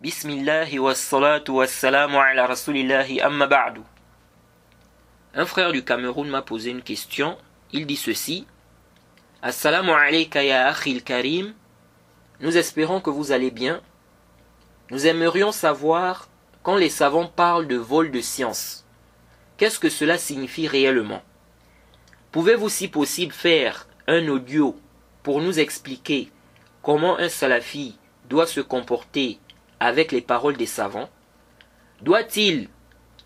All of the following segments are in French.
Bismillahi wassalatu wassalamu ala rasulillahi amma ba'du. Un frère du Cameroun m'a posé une question. Il dit ceci. Assalamu alayka ya akhil karim. Nous espérons que vous allez bien. Nous aimerions savoir quand les savants parlent de vol de science. Qu'est-ce que cela signifie réellement? Pouvez-vous si possible faire un audio pour nous expliquer comment un salafi doit se comporter avec les paroles des savants? Doit-il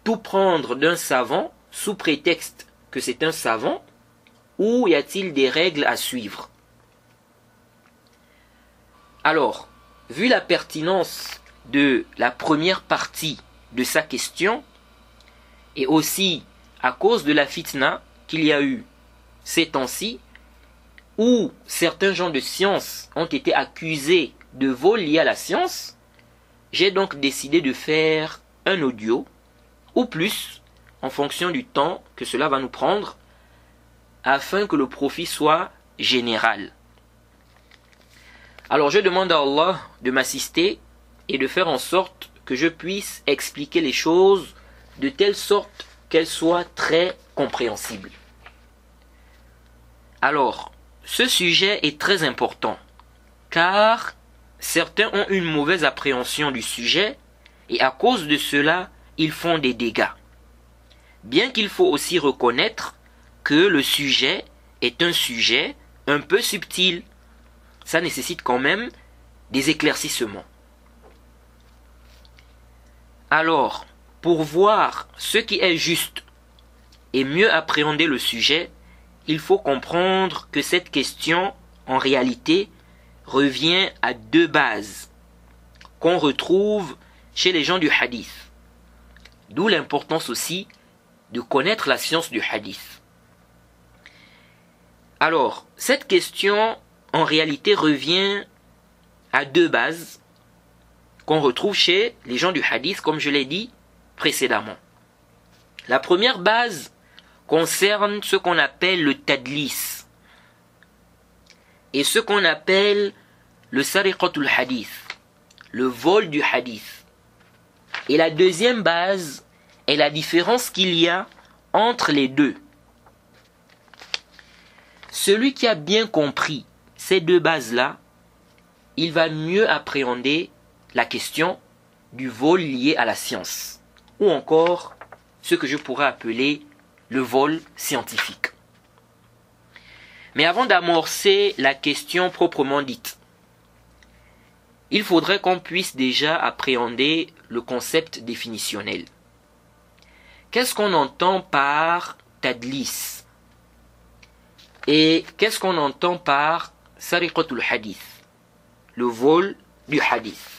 tout prendre d'un savant sous prétexte que c'est un savant, ou y a-t-il des règles à suivre? Alors, vu la pertinence de la première partie de sa question, et aussi à cause de la fitna qu'il y a eu ces temps-ci, où certains gens de science ont été accusés de vol lié à la science, j'ai donc décidé de faire un audio, ou plus, en fonction du temps que cela va nous prendre, afin que le profit soit général. Alors je demande à Allah de m'assister et de faire en sorte que je puisse expliquer les choses de telle sorte qu'elles soient très compréhensibles. Alors, ce sujet est très important, car certains ont une mauvaise appréhension du sujet et à cause de cela, ils font des dégâts. Bien qu'il faut aussi reconnaître que le sujet est un sujet un peu subtil. Ça nécessite quand même des éclaircissements. Alors, pour voir ce qui est juste et mieux appréhender le sujet, il faut comprendre que cette question, en réalité, revient à deux bases qu'on retrouve chez les gens du hadith. D'où l'importance aussi de connaître la science du hadith. Alors, cette question, en réalité, revient à deux bases qu'on retrouve chez les gens du hadith, comme je l'ai dit précédemment. La première base concerne ce qu'on appelle le tadlis et ce qu'on appelle le sariqatul hadith, le vol du hadith. Et la deuxième base est la différence qu'il y a entre les deux. Celui qui a bien compris ces deux bases-là, il va mieux appréhender la question du vol lié à la science, ou encore ce que je pourrais appeler le vol scientifique. Mais avant d'amorcer la question proprement dite, il faudrait qu'on puisse déjà appréhender le concept définitionnel. Qu'est-ce qu'on entend par tadlis? Et qu'est-ce qu'on entend par sariqatul hadith, le vol du hadith?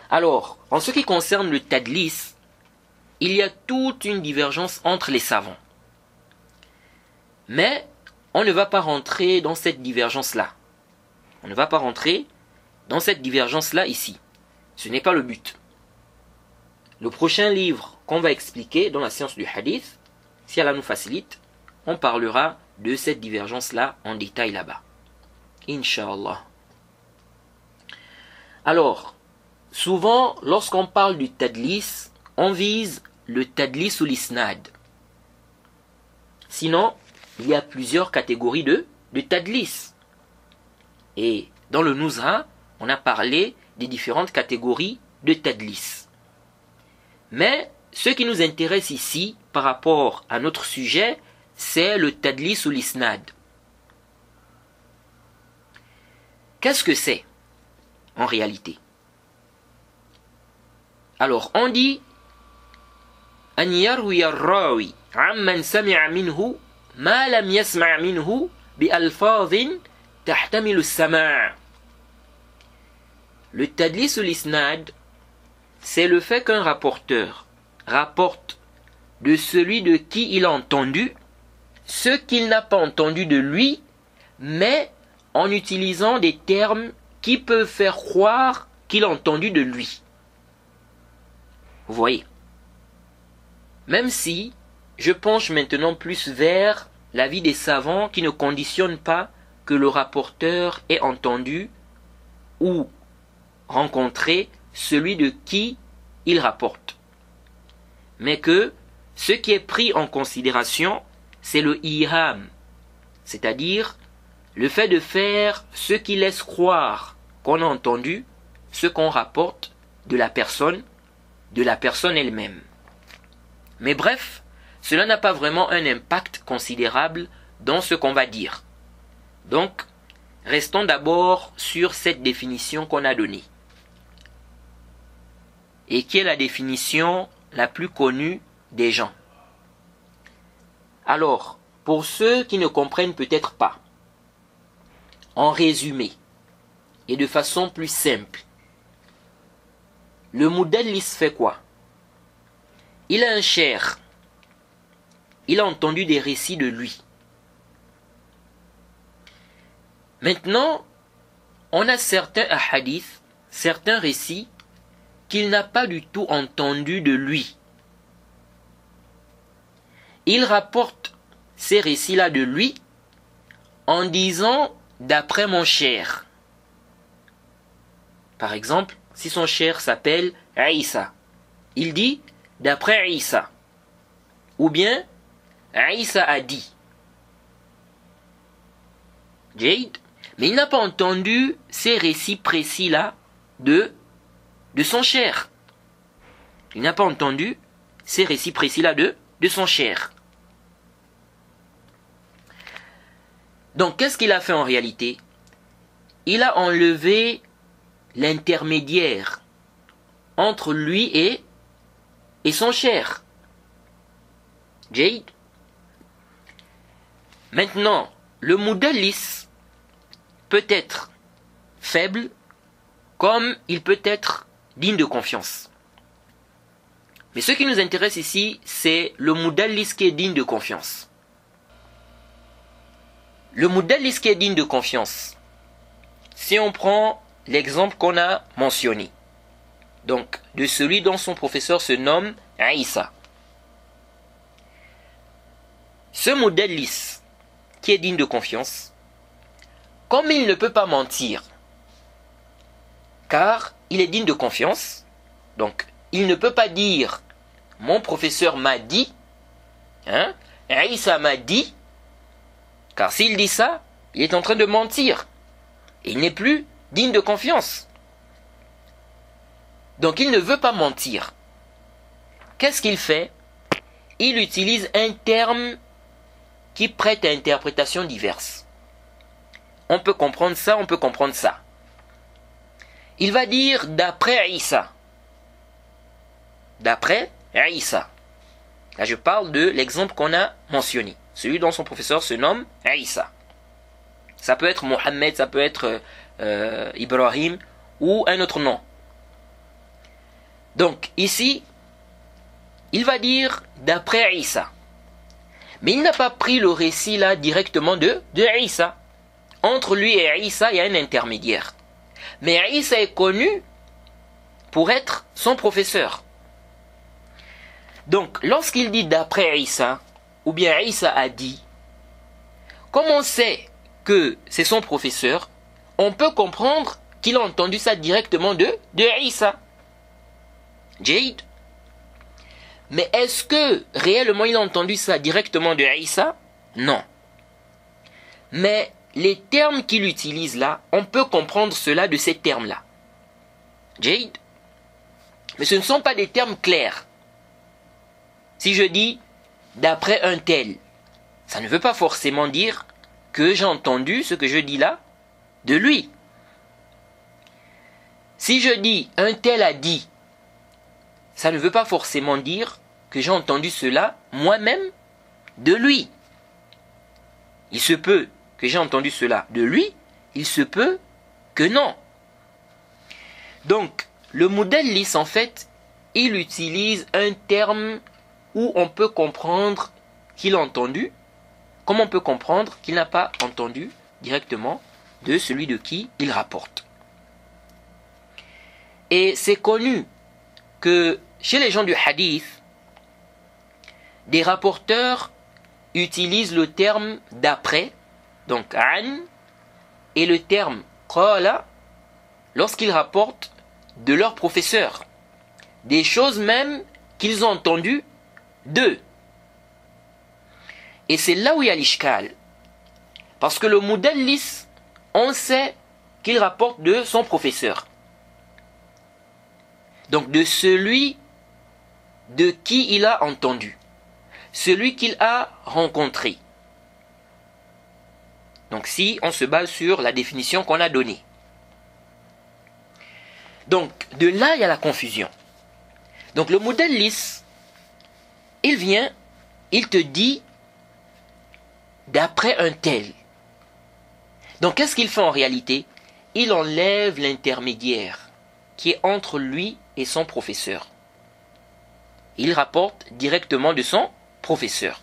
Alors, en ce qui concerne le tadlis, il y a toute une divergence entre les savants. Mais on ne va pas rentrer dans cette divergence-là. On ne va pas rentrer dans cette divergence-là ici. Ce n'est pas le but. Le prochain livre qu'on va expliquer dans la science du hadith, si Allah nous facilite, on parlera de cette divergence-là en détail là-bas. Inch'Allah. Alors, souvent, lorsqu'on parle du tadlis, on vise le tadlis ou l'isnad. Sinon, il y a plusieurs catégories de tadlis. Et dans le Nuzha, on a parlé des différentes catégories de tadlis. Mais ce qui nous intéresse ici, par rapport à notre sujet, c'est le tadlis ou l'isnad. Qu'est-ce que c'est en réalité? Alors, on dit أن يروي الراوي عمن سمع منه ما لم يسمع منه بألفاظ تحتمل السماع. Le tadlis ou l'isnad, c'est le fait qu'un rapporteur rapporte de celui de qui il a entendu ce qu'il n'a pas entendu de lui, mais en utilisant des termes qui peuvent faire croire qu'il a entendu de lui. Vous voyez? Même si je penche maintenant plus vers l'avis des savants qui ne conditionnent pas que le rapporteur ait entendu ou rencontrer celui de qui il rapporte. Mais que ce qui est pris en considération, c'est le iham, c'est-à-dire le fait de faire ce qui laisse croire qu'on a entendu ce qu'on rapporte de la personne elle-même. Mais bref, cela n'a pas vraiment un impact considérable dans ce qu'on va dire. Donc, restons d'abord sur cette définition qu'on a donnée, et qui est la définition la plus connue des gens. Alors, pour ceux qui ne comprennent peut-être pas, en résumé, et de façon plus simple, le mudallis fait quoi? Il a un cher. Il a entendu des récits de lui. Maintenant, on a certains hadiths, certains récits qu'il n'a pas du tout entendu de lui. Il rapporte ces récits-là de lui en disant « d'après mon cher ». Par exemple, si son cher s'appelle Aïssa, il dit « d'après Aïssa ». Ou bien « Aïssa a dit ». Jade, mais il n'a pas entendu ces récits précis-là de son cher. Il n'a pas entendu ces récits précis-là de son cher. Donc, qu'est-ce qu'il a fait en réalité? Il a enlevé l'intermédiaire entre lui et son cher. Jade. Maintenant, le mudallis peut être faible comme il peut être digne de confiance. Mais ce qui nous intéresse ici, c'est le mudallis qui est digne de confiance. Le mudallis qui est digne de confiance, si on prend l'exemple qu'on a mentionné, donc de celui dont son professeur se nomme Aïssa. Ce mudallis qui est digne de confiance, comme il ne peut pas mentir, car il est digne de confiance, donc il ne peut pas dire « mon professeur m'a dit », Aïssa m'a dit, car s'il dit ça, il est en train de mentir. Et il n'est plus digne de confiance. Donc il ne veut pas mentir. Qu'est-ce qu'il fait? Il utilise un terme qui prête à interprétations diverses. On peut comprendre ça, on peut comprendre ça. Il va dire d'après Isa. D'après Isa. Là je parle de l'exemple qu'on a mentionné. Celui dont son professeur se nomme Isa. Ça peut être Mohammed, ça peut être Ibrahim ou un autre nom. Donc ici, il va dire d'après Isa. Mais il n'a pas pris le récit là directement de Isa. Entre lui et Isa, il y a un intermédiaire. Mais Isa est connu pour être son professeur. Donc lorsqu'il dit d'après Isa, ou bien Isa a dit, comme on sait que c'est son professeur, on peut comprendre qu'il a entendu ça directement de Isa. Jade. Mais est-ce que réellement il a entendu ça directement de Isa? Non. Mais les termes qu'il utilise là, on peut comprendre cela de ces termes-là. Jade. Mais ce ne sont pas des termes clairs. Si je dis d'après un tel, ça ne veut pas forcément dire que j'ai entendu ce que je dis là de lui. Si je dis un tel a dit, ça ne veut pas forcément dire que j'ai entendu cela moi-même de lui. Il se peut que j'ai entendu cela de lui, il se peut que non. Donc, le mudallis en fait, il utilise un terme où on peut comprendre qu'il a entendu, comme on peut comprendre qu'il n'a pas entendu directement de celui de qui il rapporte. Et c'est connu que chez les gens du hadith, des rapporteurs utilisent le terme d'après, donc an, et le terme qala, lorsqu'ils rapportent de leurs professeurs, des choses même qu'ils ont entendues d'eux. Et c'est là où il y a l'ishkal. Parce que le mudallis, on sait qu'il rapporte de son professeur. Donc de celui de qui il a entendu. Celui qu'il a rencontré. Donc si on se base sur la définition qu'on a donnée. Donc de là il y a la confusion. Donc le mudallis, il vient, il te dit d'après un tel. Donc qu'est-ce qu'il fait en réalité? Il enlève l'intermédiaire qui est entre lui et son professeur. Il rapporte directement de son professeur.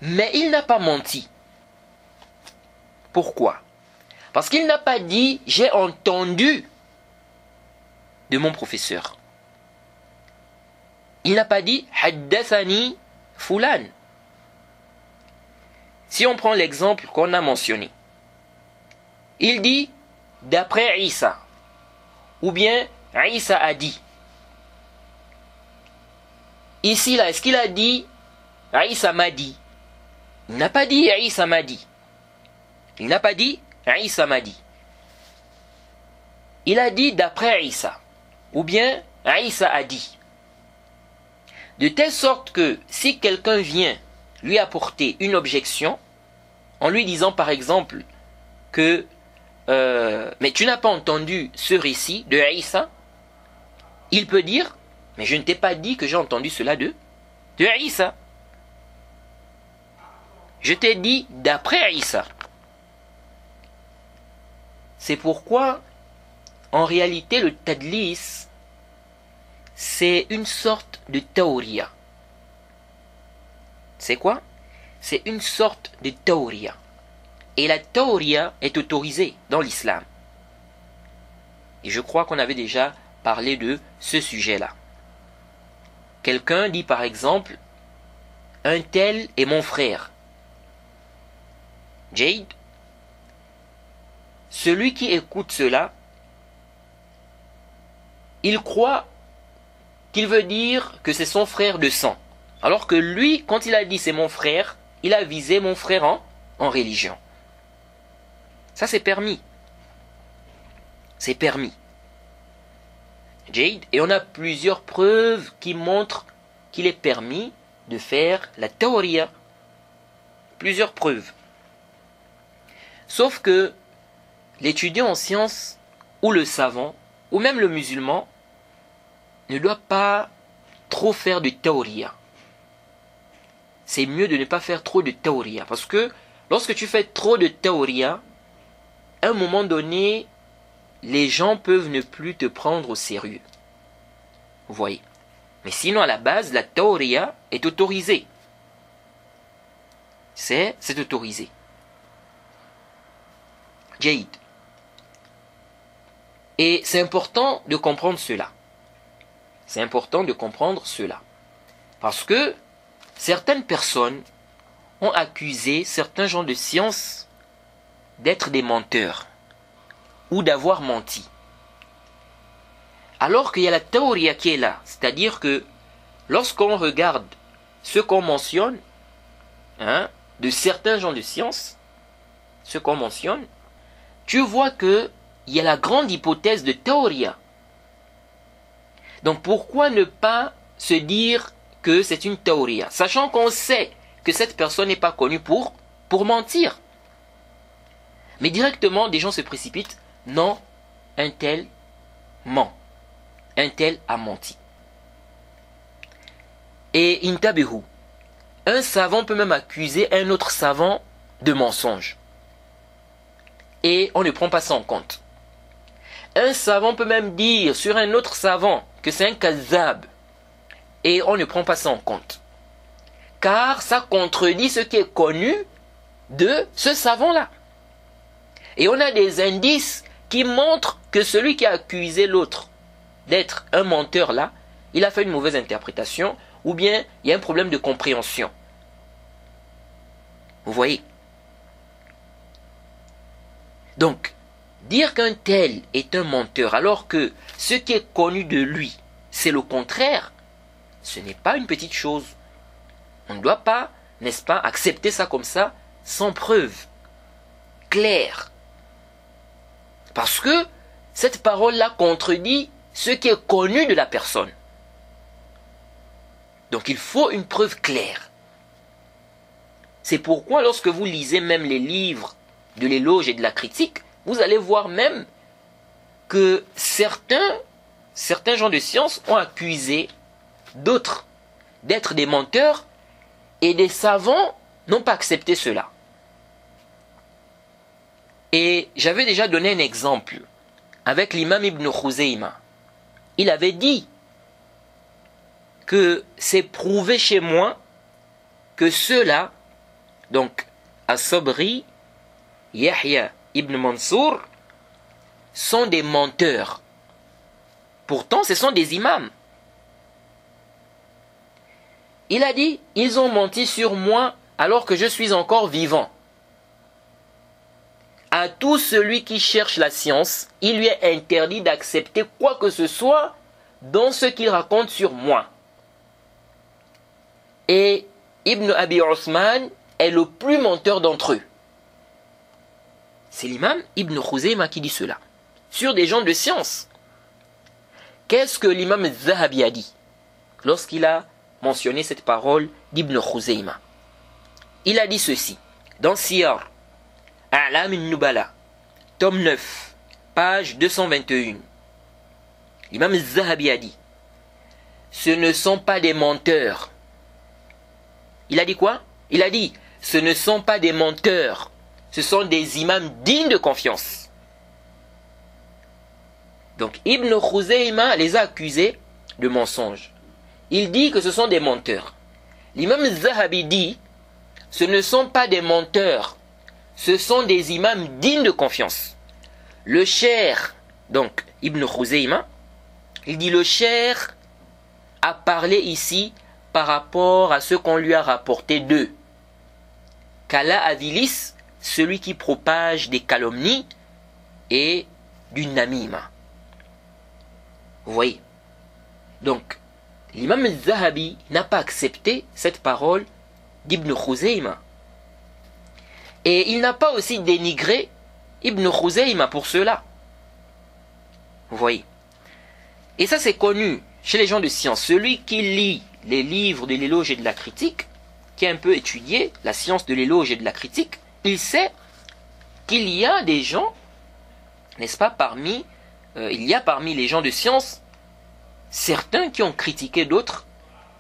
Mais il n'a pas menti. Pourquoi? Parce qu'il n'a pas dit « j'ai entendu de mon professeur ». Il n'a pas dit « haddathani fulan ». Si on prend l'exemple qu'on a mentionné, il dit « d'après Isa » ou bien « Isa a dit ». Ici, là, est-ce qu'il a dit « Isa m'a dit » ? Il n'a pas dit « Isa m'a dit ». Il n'a pas dit « Isa m'a dit ». Il a dit « d'après Isa » ou bien « Isa a dit ». De telle sorte que si quelqu'un vient lui apporter une objection, en lui disant par exemple que mais tu n'as pas entendu ce récit de Isa, il peut dire mais je ne t'ai pas dit que j'ai entendu cela de Isa. Je t'ai dit d'après Isa. C'est pourquoi en réalité le tadlis c'est une sorte de tawriya. C'est quoi? C'est une sorte de tawriya. Et la tawriya est autorisée dans l'islam. Et je crois qu'on avait déjà parlé de ce sujet-là. Quelqu'un dit par exemple, un tel est mon frère. Jade, celui qui écoute cela, il croit qu'il veut dire que c'est son frère de sang. Alors que lui, quand il a dit c'est mon frère, il a visé mon frère en religion. Ça c'est permis. C'est permis. Jade, et on a plusieurs preuves qui montrent qu'il est permis de faire la tawriya. Plusieurs preuves. Sauf que l'étudiant en sciences, ou le savant, ou même le musulman, ne doit pas trop faire de tawriya. C'est mieux de ne pas faire trop de tawriya. Parce que lorsque tu fais trop de tawriya, à un moment donné, les gens peuvent ne plus te prendre au sérieux. Vous voyez. Mais sinon, à la base, la tawriya est autorisée. C'est autorisé. Jade. Et c'est important de comprendre cela. C'est important de comprendre cela. Parce que certaines personnes ont accusé certains gens de science d'être des menteurs ou d'avoir menti. Alors qu'il y a la tawriya qui est là. C'est-à-dire que lorsqu'on regarde ce qu'on mentionne, de certains gens de science, ce qu'on mentionne, tu vois qu'il y a la grande hypothèse de tawriya. Donc pourquoi ne pas se dire que c'est une tawriya, sachant qu'on sait que cette personne n'est pas connue pour mentir. Mais directement, des gens se précipitent. Non, un tel ment. Un tel a menti. Et intabihu, un savant peut même accuser un autre savant de mensonge. Et on ne prend pas ça en compte. Un savant peut même dire sur un autre savant que c'est un kazab. Et on ne prend pas ça en compte. Car ça contredit ce qui est connu de ce savant-là. Et on a des indices qui montrent que celui qui a accusé l'autre d'être un menteur là, il a fait une mauvaise interprétation ou bien il y a un problème de compréhension. Vous voyez? Donc, dire qu'un tel est un menteur alors que ce qui est connu de lui, c'est le contraire, ce n'est pas une petite chose. On ne doit pas, n'est-ce pas, accepter ça comme ça, sans preuve claire. Parce que cette parole-là contredit ce qui est connu de la personne. Donc il faut une preuve claire. C'est pourquoi lorsque vous lisez même les livres de l'éloge et de la critique, vous allez voir même que certains gens de science ont accusé d'autres d'être des menteurs et des savants n'ont pas accepté cela. Et j'avais déjà donné un exemple avec l'imam Ibn Khuzayma. Il avait dit que c'est prouvé chez moi que ceux-là, donc As-Sabri, Yahya Ibn Mansour, sont des menteurs. Pourtant, ce sont des imams. Il a dit, ils ont menti sur moi alors que je suis encore vivant. À tout celui qui cherche la science, il lui est interdit d'accepter quoi que ce soit dans ce qu'il raconte sur moi. Et Ibn Abi Osman est le plus menteur d'entre eux. C'est l'imam Ibn Khuzayma qui dit cela, sur des gens de science. Qu'est-ce que l'imam Zahabi a dit lorsqu'il a mentionné cette parole d'Ibn Khuzayma? Il a dit ceci, dans Siyar, A'lam al-Nubala, tome 9, page 221. L'imam Zahabi a dit, ce ne sont pas des menteurs. Il a dit quoi? Il a dit, ce ne sont pas des menteurs, ce sont des imams dignes de confiance. Donc Ibn Khuzayma les a accusés de mensonges. Il dit que ce sont des menteurs. L'imam Zahabi dit, ce ne sont pas des menteurs, ce sont des imams dignes de confiance. Le cher, donc Ibn Khuzayma, il dit le cher a parlé ici par rapport à ce qu'on lui a rapporté d'eux. Kala Avilis, celui qui propage des calomnies et du namima. Vous voyez? Donc, l'imam Zahabi n'a pas accepté cette parole d'Ibn Khuzayma. Et il n'a pas aussi dénigré Ibn Khuzayma pour cela. Vous voyez? Et ça c'est connu chez les gens de science. Celui qui lit les livres de l'éloge et de la critique, qui a un peu étudié la science de l'éloge et de la critique, il sait qu'il y a des gens, n'est-ce pas, il y a parmi les gens de science, certains qui ont critiqué d'autres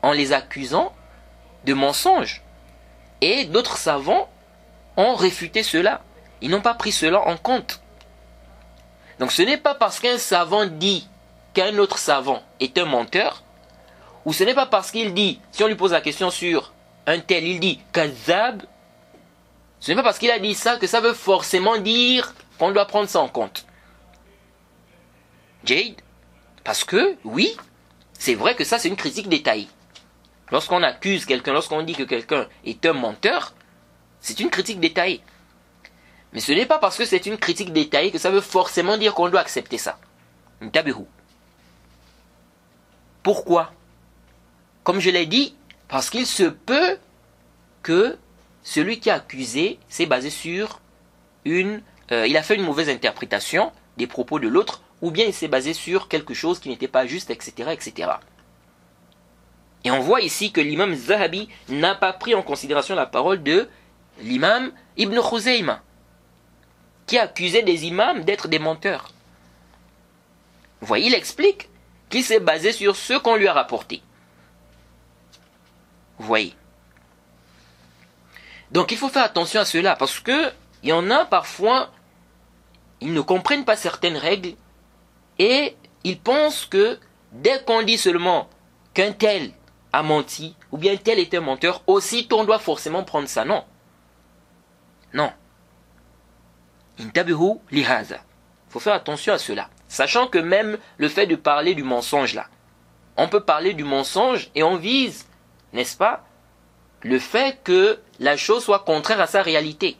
en les accusant de mensonges. Et d'autres savants ont réfuté cela. Ils n'ont pas pris cela en compte. Donc ce n'est pas parce qu'un savant dit qu'un autre savant est un menteur, ou ce n'est pas parce qu'il dit, si on lui pose la question sur un tel, il dit Kazab, ce n'est pas parce qu'il a dit ça que ça veut forcément dire qu'on doit prendre ça en compte. Jade, parce que, oui, c'est vrai que ça c'est une critique détaillée. Lorsqu'on accuse quelqu'un, lorsqu'on dit que quelqu'un est un menteur, c'est une critique détaillée. Mais ce n'est pas parce que c'est une critique détaillée que ça veut forcément dire qu'on doit accepter ça. Ntabihu. Pourquoi? Comme je l'ai dit, parce qu'il se peut que celui qui a accusé s'est basé sur il a fait une mauvaise interprétation des propos de l'autre, ou bien il s'est basé sur quelque chose qui n'était pas juste, etc., etc. Et on voit ici que l'imam Zahabi n'a pas pris en considération la parole de l'imam Ibn Khuzayma, qui accusait des imams d'être des menteurs. Vous voyez, il explique qu'il s'est basé sur ce qu'on lui a rapporté. Vous voyez. Donc il faut faire attention à cela, parce que il y en a parfois, ils ne comprennent pas certaines règles, et ils pensent que dès qu'on dit seulement qu'un tel a menti, ou bien tel est un menteur, aussitôt on doit forcément prendre ça. Non. Non. Intabihu lihaza. Il faut faire attention à cela. Sachant que même le fait de parler du mensonge là, on peut parler du mensonge et on vise, n'est-ce pas, le fait que la chose soit contraire à sa réalité.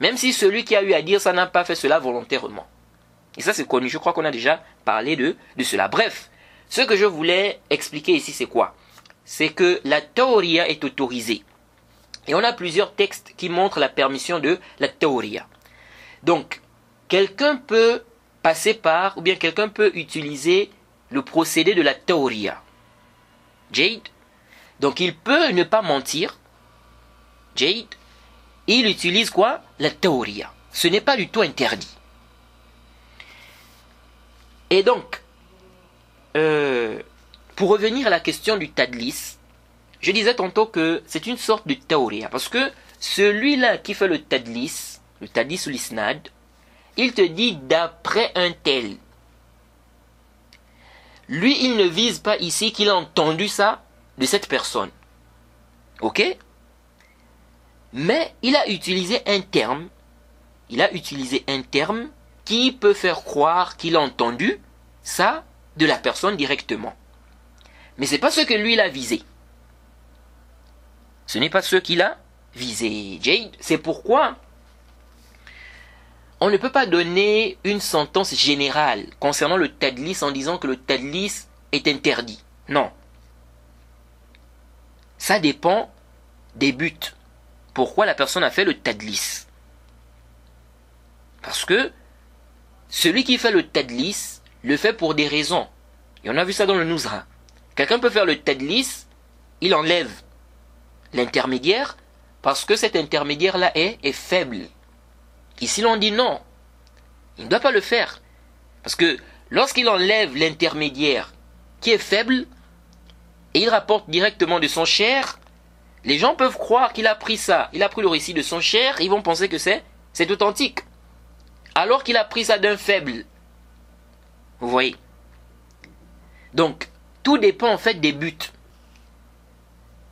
Même si celui qui a eu à dire ça n'a pas fait cela volontairement. Et ça c'est connu, je crois qu'on a déjà parlé de cela. Bref, ce que je voulais expliquer ici c'est quoi? C'est que la tawriya est autorisée. Et on a plusieurs textes qui montrent la permission de la tawriya. Donc, quelqu'un peut passer par, ou bien quelqu'un peut utiliser le procédé de la tawriya. Jade. Donc il peut ne pas mentir. Jade. Il utilise quoi? La tawriya. Ce n'est pas du tout interdit. Et donc, pour revenir à la question du tadlis, je disais tantôt que c'est une sorte de tawriya. Parce que celui-là qui fait le tadlis ou l'isnad, il te dit d'après un tel. Lui, il ne vise pas ici qu'il a entendu ça de cette personne. Ok? Mais il a utilisé un terme. Il a utilisé un terme qui peut faire croire qu'il a entendu ça de la personne directement. Mais ce n'est pas ce que lui il a visé. Ce n'est pas ce qu'il a visé. Jade, c'est pourquoi on ne peut pas donner une sentence générale concernant le tadlis en disant que le tadlis est interdit. Non. Ça dépend des buts. Pourquoi la personne a fait le tadlis? Parce que celui qui fait le tadlis le fait pour des raisons. Et on a vu ça dans le Nuzha. Quelqu'un peut faire le tadlis, il enlève l'intermédiaire parce que cet intermédiaire-là est faible. Ici, l'on dit non. Il ne doit pas le faire. Parce que lorsqu'il enlève l'intermédiaire qui est faible, et il rapporte directement de son cher, les gens peuvent croire qu'il a pris ça. Il a pris le récit de son cher, ils vont penser que c'est authentique. Alors qu'il a pris ça d'un faible. Vous voyez? Donc, tout dépend en fait des buts.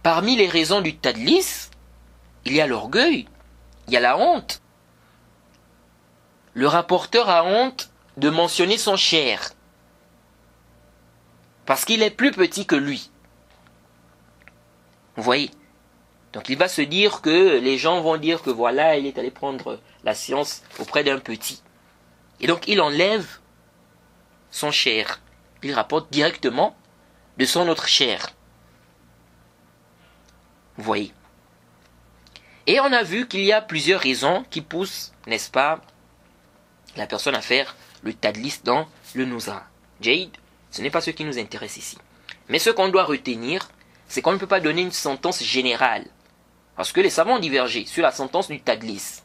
Parmi les raisons du tadlis, il y a l'orgueil, il y a la honte. Le rapporteur a honte de mentionner son cher. Parce qu'il est plus petit que lui. Vous voyez? Donc il va se dire que les gens vont dire que voilà, il est allé prendre la science auprès d'un petit. Et donc il enlève son cher. Il rapporte directement de son autre cher. Vous voyez? Et on a vu qu'il y a plusieurs raisons qui poussent, n'est-ce pas, la personne à faire le tadlis dans le Nuzha. Jade, ce n'est pas ce qui nous intéresse ici. Mais ce qu'on doit retenir, c'est qu'on ne peut pas donner une sentence générale. Parce que les savants ont divergé sur la sentence du tadlis.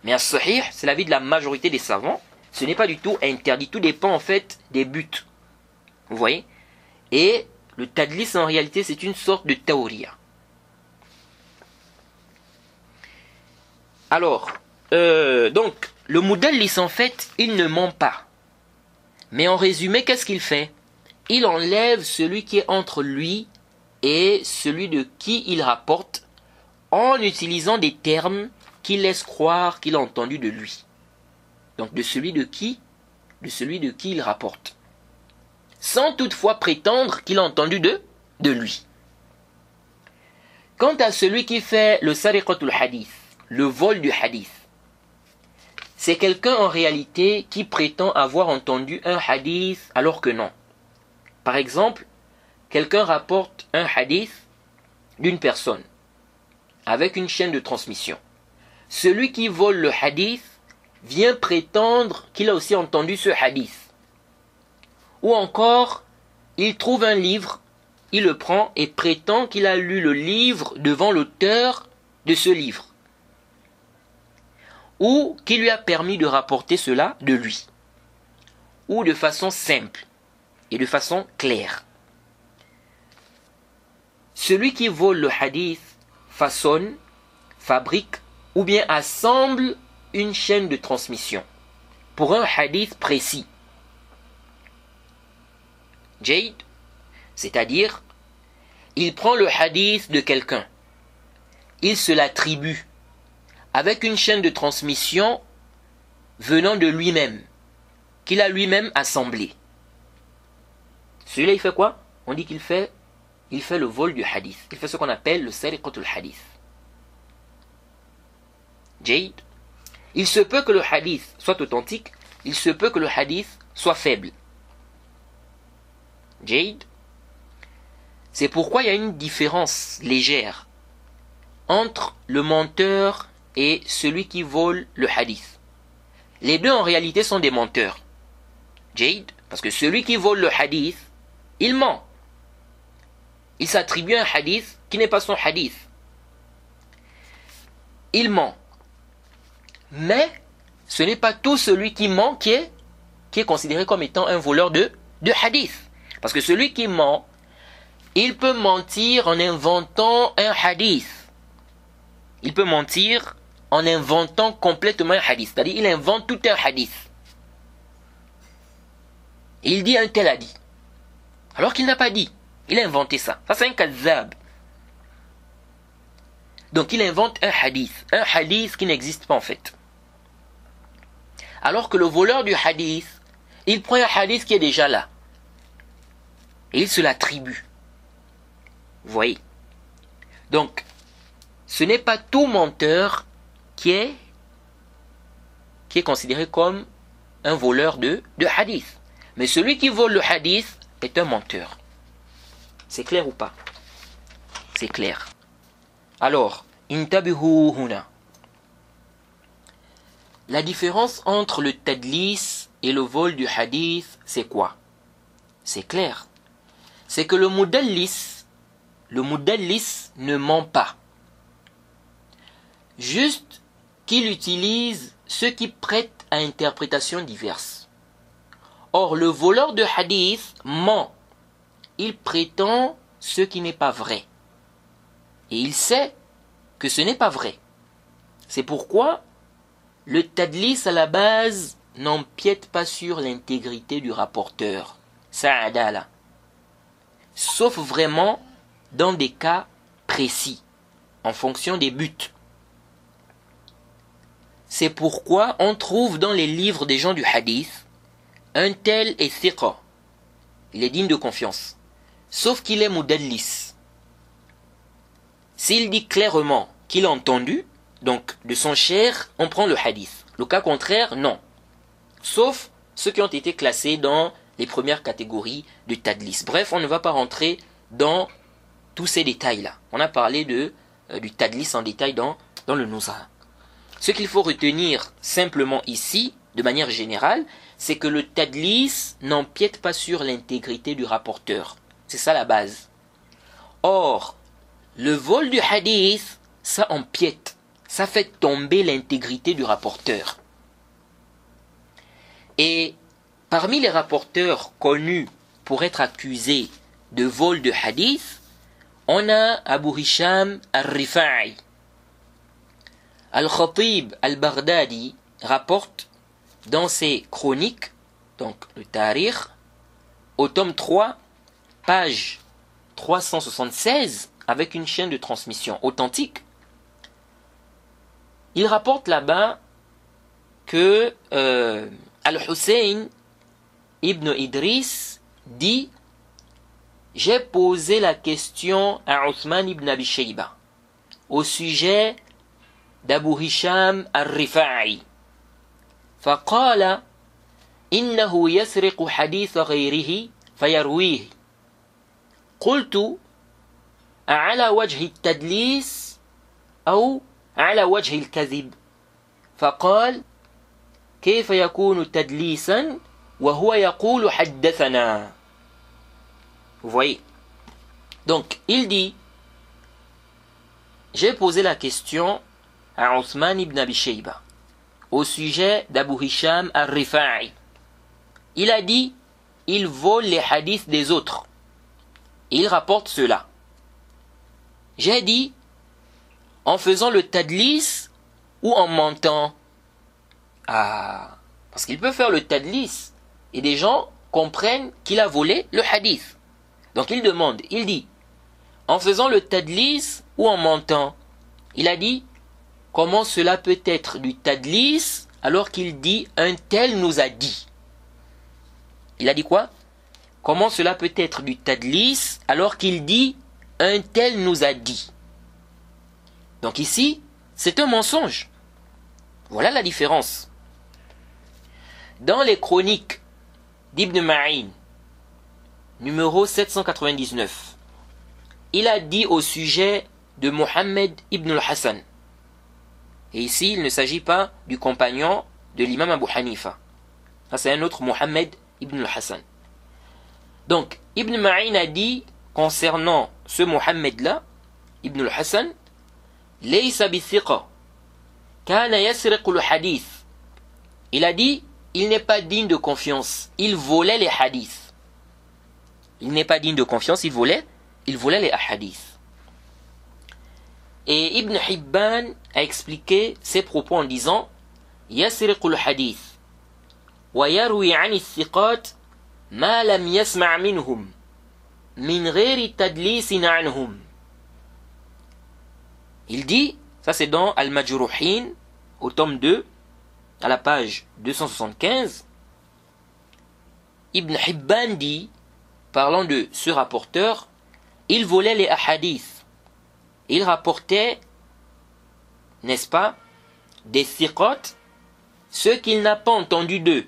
Mais à sahih, c'est l'avis de la majorité des savants, ce n'est pas du tout interdit. Tout dépend en fait des buts. Vous voyez? Et le tadlis en réalité c'est une sorte de tawriya. Alors, donc, le mudallis en fait, il ne ment pas. Mais en résumé, qu'est-ce qu'il fait? Il enlève celui qui est entre lui et celui de qui il rapporte en utilisant des termes qui laissent croire qu'il a entendu de lui. Donc de celui de qui il rapporte. Sans toutefois prétendre qu'il a entendu de lui. Quant à celui qui fait le sariqatul hadith, le vol du hadith, c'est quelqu'un en réalité qui prétend avoir entendu un hadith alors que non. Par exemple, quelqu'un rapporte un hadith d'une personne avec une chaîne de transmission. Celui qui vole le hadith vient prétendre qu'il a aussi entendu ce hadith. Ou encore, il trouve un livre, il le prend et prétend qu'il a lu le livre devant l'auteur de ce livre. Ou qui lui a permis de rapporter cela de lui. Ou de façon simple et de façon claire. Celui qui vole le hadith façonne, fabrique ou bien assemble une chaîne de transmission pour un hadith précis. Jade, c'est-à-dire, il prend le hadith de quelqu'un, il se l'attribue avec une chaîne de transmission venant de lui-même, qu'il a lui-même assemblé. Celui-là, il fait quoi? On dit qu'il fait le vol du hadith. Il fait ce qu'on appelle le sariqatul hadith. Jade, il se peut que le hadith soit authentique, il se peut que le hadith soit faible. Jade. C'est pourquoi il y a une différence légère entre le menteur et celui qui vole le hadith. Les deux en réalité sont des menteurs. Jade, parce que celui qui vole le hadith, il ment. Il s'attribue un hadith qui n'est pas son hadith. Il ment. Mais ce n'est pas tout celui qui ment qui est considéré comme étant un voleur de hadith. Parce que celui qui ment, il peut mentir en inventant un hadith. Il peut mentir en inventant complètement un hadith. C'est-à-dire, il invente tout un hadith. Il dit un tel a dit. Alors qu'il n'a pas dit. Il a inventé ça. Ça, c'est un kazzab. Donc, il invente un hadith. Un hadith qui n'existe pas en fait. Alors que le voleur du hadith, il prend un hadith qui est déjà là. Et il se l'attribue. Vous voyez? Donc, ce n'est pas tout menteur qui est considéré comme un voleur de hadith. Mais celui qui vole le hadith est un menteur. C'est clair ou pas? C'est clair. Alors, intabihu huna. La différence entre le tadlis et le vol du hadith, c'est quoi? C'est clair. C'est que le mudallis ne ment pas. Juste qu'il utilise ce qui prête à interprétation diverses. Or, le voleur de hadith ment. Il prétend ce qui n'est pas vrai. Et il sait que ce n'est pas vrai. C'est pourquoi le tadlis à la base n'empiète pas sur l'intégrité du rapporteur. Sa'adala. Sauf vraiment dans des cas précis, en fonction des buts. C'est pourquoi on trouve dans les livres des gens du hadith, un tel est thiqa. Il est digne de confiance. Sauf qu'il est mudallis. S'il dit clairement qu'il a entendu, donc de son cher, on prend le hadith. Le cas contraire, non. Sauf ceux qui ont été classés dans les premières catégories de tadlis. Bref, on ne va pas rentrer dans tous ces détails-là. On a parlé du tadlis en détail dans le Nuzha. Ce qu'il faut retenir simplement ici, de manière générale, c'est que le tadlis n'empiète pas sur l'intégrité du rapporteur. C'est ça la base. Or, le vol du hadith, ça empiète. Ça fait tomber l'intégrité du rapporteur. Et parmi les rapporteurs connus pour être accusés de vol de hadith, on a Abu Hisham al-Rifa'i. Al-Khatib al-Baghdadi rapporte dans ses chroniques, donc le Tarikh, au tome 3, page 376, avec une chaîne de transmission authentique, il rapporte là-bas que Al-Hussein ibn Idris dit « J'ai posé la question à Uthman ibn Abi Shayba au sujet d'Abu Hisham al-Rifa'i. فقال إنه يسرق حديث غيره فيرويه. قلت أعلى وجه التدليس أو على وجه الكذب؟ فقال كيف يكون تدليسا وهو يقول حدثنا. Vous voyez. Donc, il dit, j'ai posé la question à Uthman ibn Abi Shayba au sujet d'Abu Hisham al-Rifa'i. Il a dit, il vole les hadiths des autres. Il rapporte cela. J'ai dit, en faisant le tadlis ou en mentant? Ah, parce qu'il peut faire le tadlis et des gens comprennent qu'il a volé le hadith. Donc il demande, il dit, en faisant le tadlis ou en mentant? Il a dit, comment cela peut être du tadlis alors qu'il dit un tel nous a dit? Il a dit quoi? Comment cela peut être du tadlis alors qu'il dit un tel nous a dit? Donc ici, c'est un mensonge. Voilà la différence. Dans les chroniques d'Ibn Ma'in, numéro 799, il a dit au sujet de Mohammed ibn al-Hassan. Et ici, il ne s'agit pas du compagnon de l'imam Abu Hanifa. Ça, c'est un autre Mohammed ibn al-Hassan. Donc, Ibn Ma'in a dit concernant ce Mohammed-là, ibn al-Hassan, Laysa bithiqa, kana yasriqu al-hadith. Il a dit, il n'est pas digne de confiance, il volait les hadiths. Il n'est pas digne de confiance, il volait les hadiths. Et Ibn Hibban a expliqué ses propos en disant يسرق الحديث ويروي عن الثقات ما لم يسمع منهم من غير تدليس عنهم. Il dit, ça c'est dans Al-Majruhin au tome 2 à la page 275, Ibn Hibban dit, parlant de ce rapporteur, il volait les hadiths. Il rapportait, n'est-ce pas, des thiqat, ce qu'il n'a pas entendu d'eux,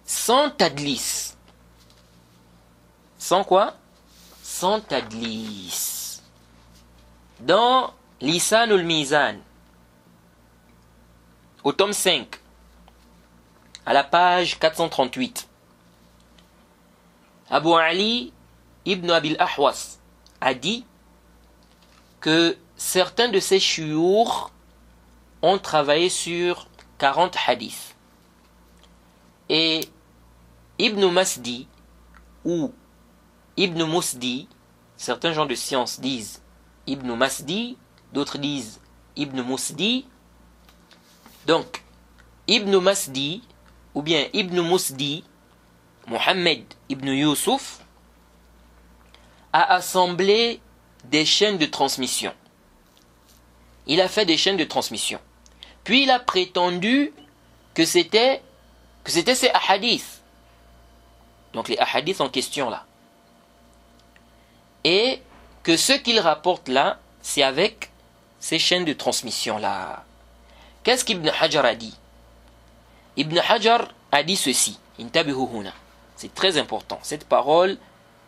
sans tadlis. Sans quoi? Sans tadlis. Dans Lisan ul-Mizan, au tome 5, à la page 438, Abu Ali ibn Abil Ahwas a dit que certains de ces chouyours ont travaillé sur 40 hadiths. Et Ibn Masdi ou Ibn Musdi, certains gens de science disent Ibn Masdi, d'autres disent Ibn Musdi. Donc, Ibn Masdi ou bien Ibn Musdi, Mohammed ibn Yusuf, a assemblé des chaînes de transmission. Il a fait des chaînes de transmission. Puis il a prétendu que c'était ces ahadiths. Donc les ahadiths en question là. Et que ce qu'il rapporte là, c'est avec ces chaînes de transmission là. Qu'est-ce qu'Ibn Hajar a dit? Ibn Hajar a dit ceci. Intabihu huna. C'est très important. Cette parole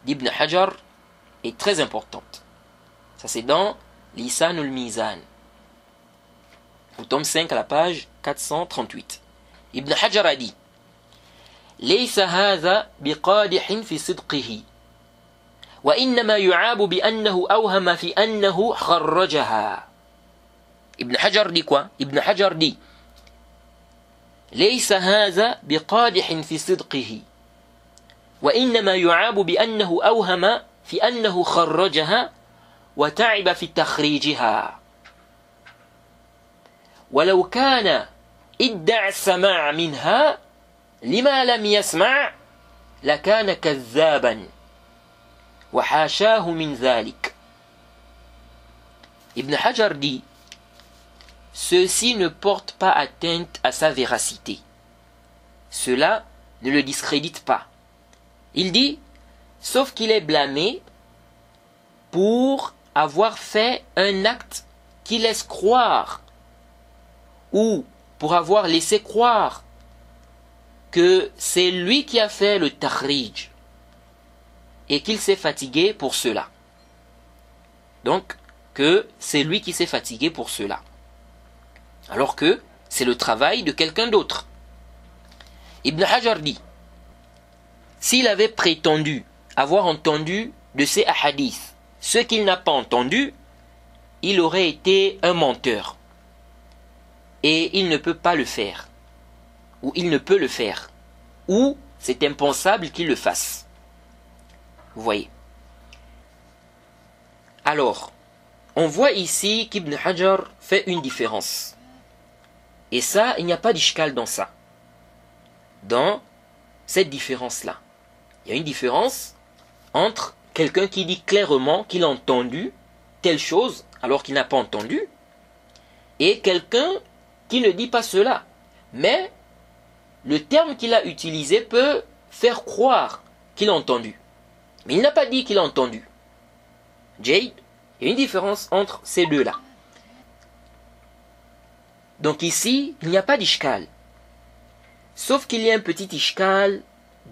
d'Ibn Hajar est très importante. Ça c'est dans Lisan ul-Mizan, au tome 5 à la page 438. Ibn Hajar a dit ليس هذا بقادح في صدقه وإنما يعاب بأنه أوهم في أنه خرجها. Ibn Hajar dit quoi? Ibn Hajar dit ليس هذا بقادح في صدقه وإنما يعاب بأنه أوهم في أنه خرجها وتعب في تخريجها ولو كان ادعى السماع منها لما لم يسمع لكان كذابا وحاشاه من ذلك. Ibn Hajar dit ceci ne porte pas atteinte à sa véracité. Cela ne le discrédite pas. Il dit sauf qu'il est blâmé pour avoir fait un acte qui laisse croire ou pour avoir laissé croire que c'est lui qui a fait le takhrij et qu'il s'est fatigué pour cela. Donc, que c'est lui qui s'est fatigué pour cela. Alors que c'est le travail de quelqu'un d'autre. Ibn Hajar dit, s'il avait prétendu avoir entendu de ces hadiths ce qu'il n'a pas entendu, il aurait été un menteur. Et il ne peut pas le faire. Ou il ne peut le faire. Ou c'est impensable qu'il le fasse. Vous voyez. Alors, on voit ici qu'Ibn Hajar fait une différence. Et ça, il n'y a pas d'ishkal dans ça. Dans cette différence-là. Il y a une différence entre quelqu'un qui dit clairement qu'il a entendu telle chose alors qu'il n'a pas entendu, et quelqu'un qui ne dit pas cela. Mais le terme qu'il a utilisé peut faire croire qu'il a entendu. Mais il n'a pas dit qu'il a entendu. Jade, il y a une différence entre ces deux-là. Donc ici, il n'y a pas d'ishkal. Sauf qu'il y a un petit ishkal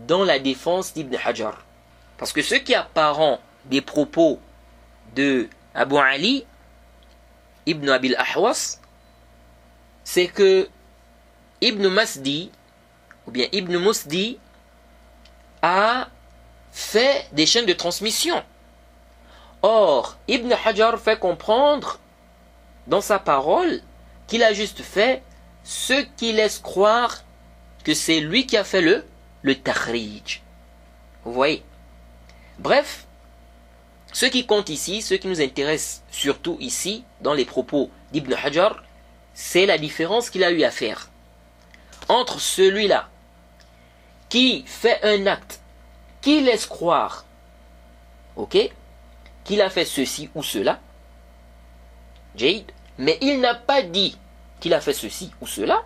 dans la défense d'Ibn Hajar. Parce que ce qui est apparent des propos de Abu Ali, Ibn Abil Ahwas, c'est que Ibn Masdi, ou bien Ibn Musdi, a fait des chaînes de transmission. Or, Ibn Hajar fait comprendre dans sa parole qu'il a juste fait ce qui laisse croire que c'est lui qui a fait le takhrij. Vous voyez? Bref, ce qui compte ici, ce qui nous intéresse surtout ici, dans les propos d'Ibn Hajar, c'est la différence qu'il a eu à faire entre celui-là qui fait un acte qui laisse croire, ok, qu'il a fait ceci ou cela, Jade, mais il n'a pas dit qu'il a fait ceci ou cela,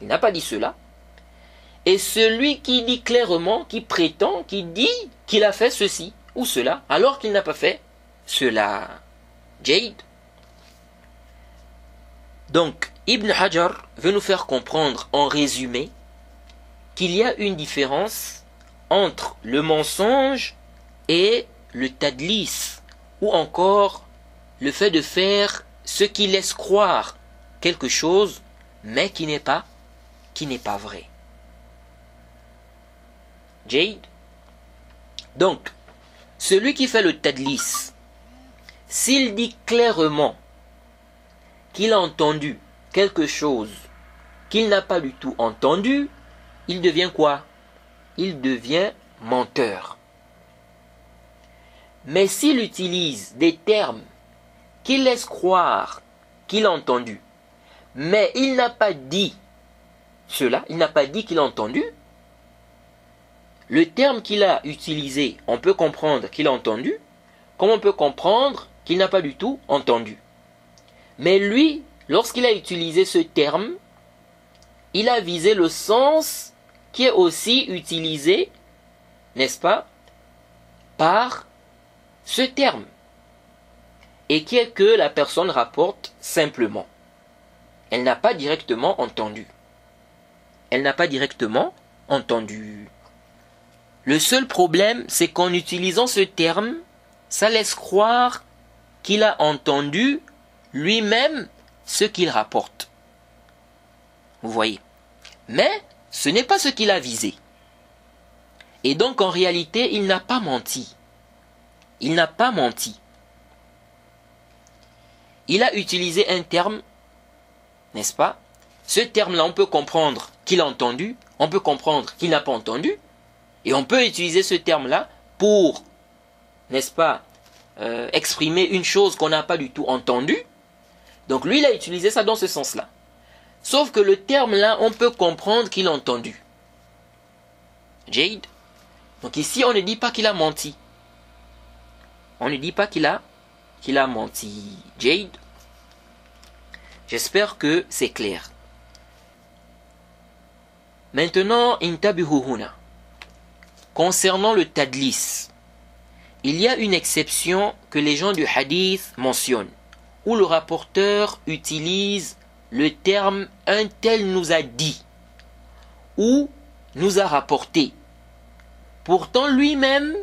il n'a pas dit cela, et celui qui dit clairement, qui prétend, qui dit qu'il a fait ceci ou cela, alors qu'il n'a pas fait cela, Jade. Donc, Ibn Hajar veut nous faire comprendre en résumé qu'il y a une différence entre le mensonge et le tadlis, ou encore le fait de faire ce qui laisse croire quelque chose, mais qui n'est pas vrai. Jade. Donc, celui qui fait le tadlis, s'il dit clairement qu'il a entendu quelque chose qu'il n'a pas du tout entendu, il devient quoi? Il devient menteur. Mais s'il utilise des termes qui laissent croire qu'il a entendu, mais il n'a pas dit cela, il n'a pas dit qu'il a entendu, le terme qu'il a utilisé, on peut comprendre qu'il a entendu, comme on peut comprendre qu'il n'a pas du tout entendu. Mais lui, lorsqu'il a utilisé ce terme, il a visé le sens qui est aussi utilisé, n'est-ce pas, par ce terme, et qui est que la personne rapporte simplement. Elle n'a pas directement entendu. Elle n'a pas directement entendu. Le seul problème, c'est qu'en utilisant ce terme, ça laisse croire qu'il a entendu lui-même ce qu'il rapporte. Vous voyez. Mais ce n'est pas ce qu'il a visé. Et donc en réalité, il n'a pas menti. Il n'a pas menti. Il a utilisé un terme, n'est-ce pas? Ce terme-là, on peut comprendre qu'il a entendu, on peut comprendre qu'il n'a pas entendu, et on peut utiliser ce terme-là pour, n'est-ce pas, exprimer une chose qu'on n'a pas du tout entendue. Donc lui, il a utilisé ça dans ce sens-là. Sauf que le terme-là, on peut comprendre qu'il a entendu. Jade. Donc ici, on ne dit pas qu'il a menti. On ne dit pas qu'il a menti. Jade. J'espère que c'est clair. Maintenant, intabihu huna. Concernant le tadlis, il y a une exception que les gens du hadith mentionnent, où le rapporteur utilise le terme « un tel nous a dit » ou « nous a rapporté ». Pourtant lui-même,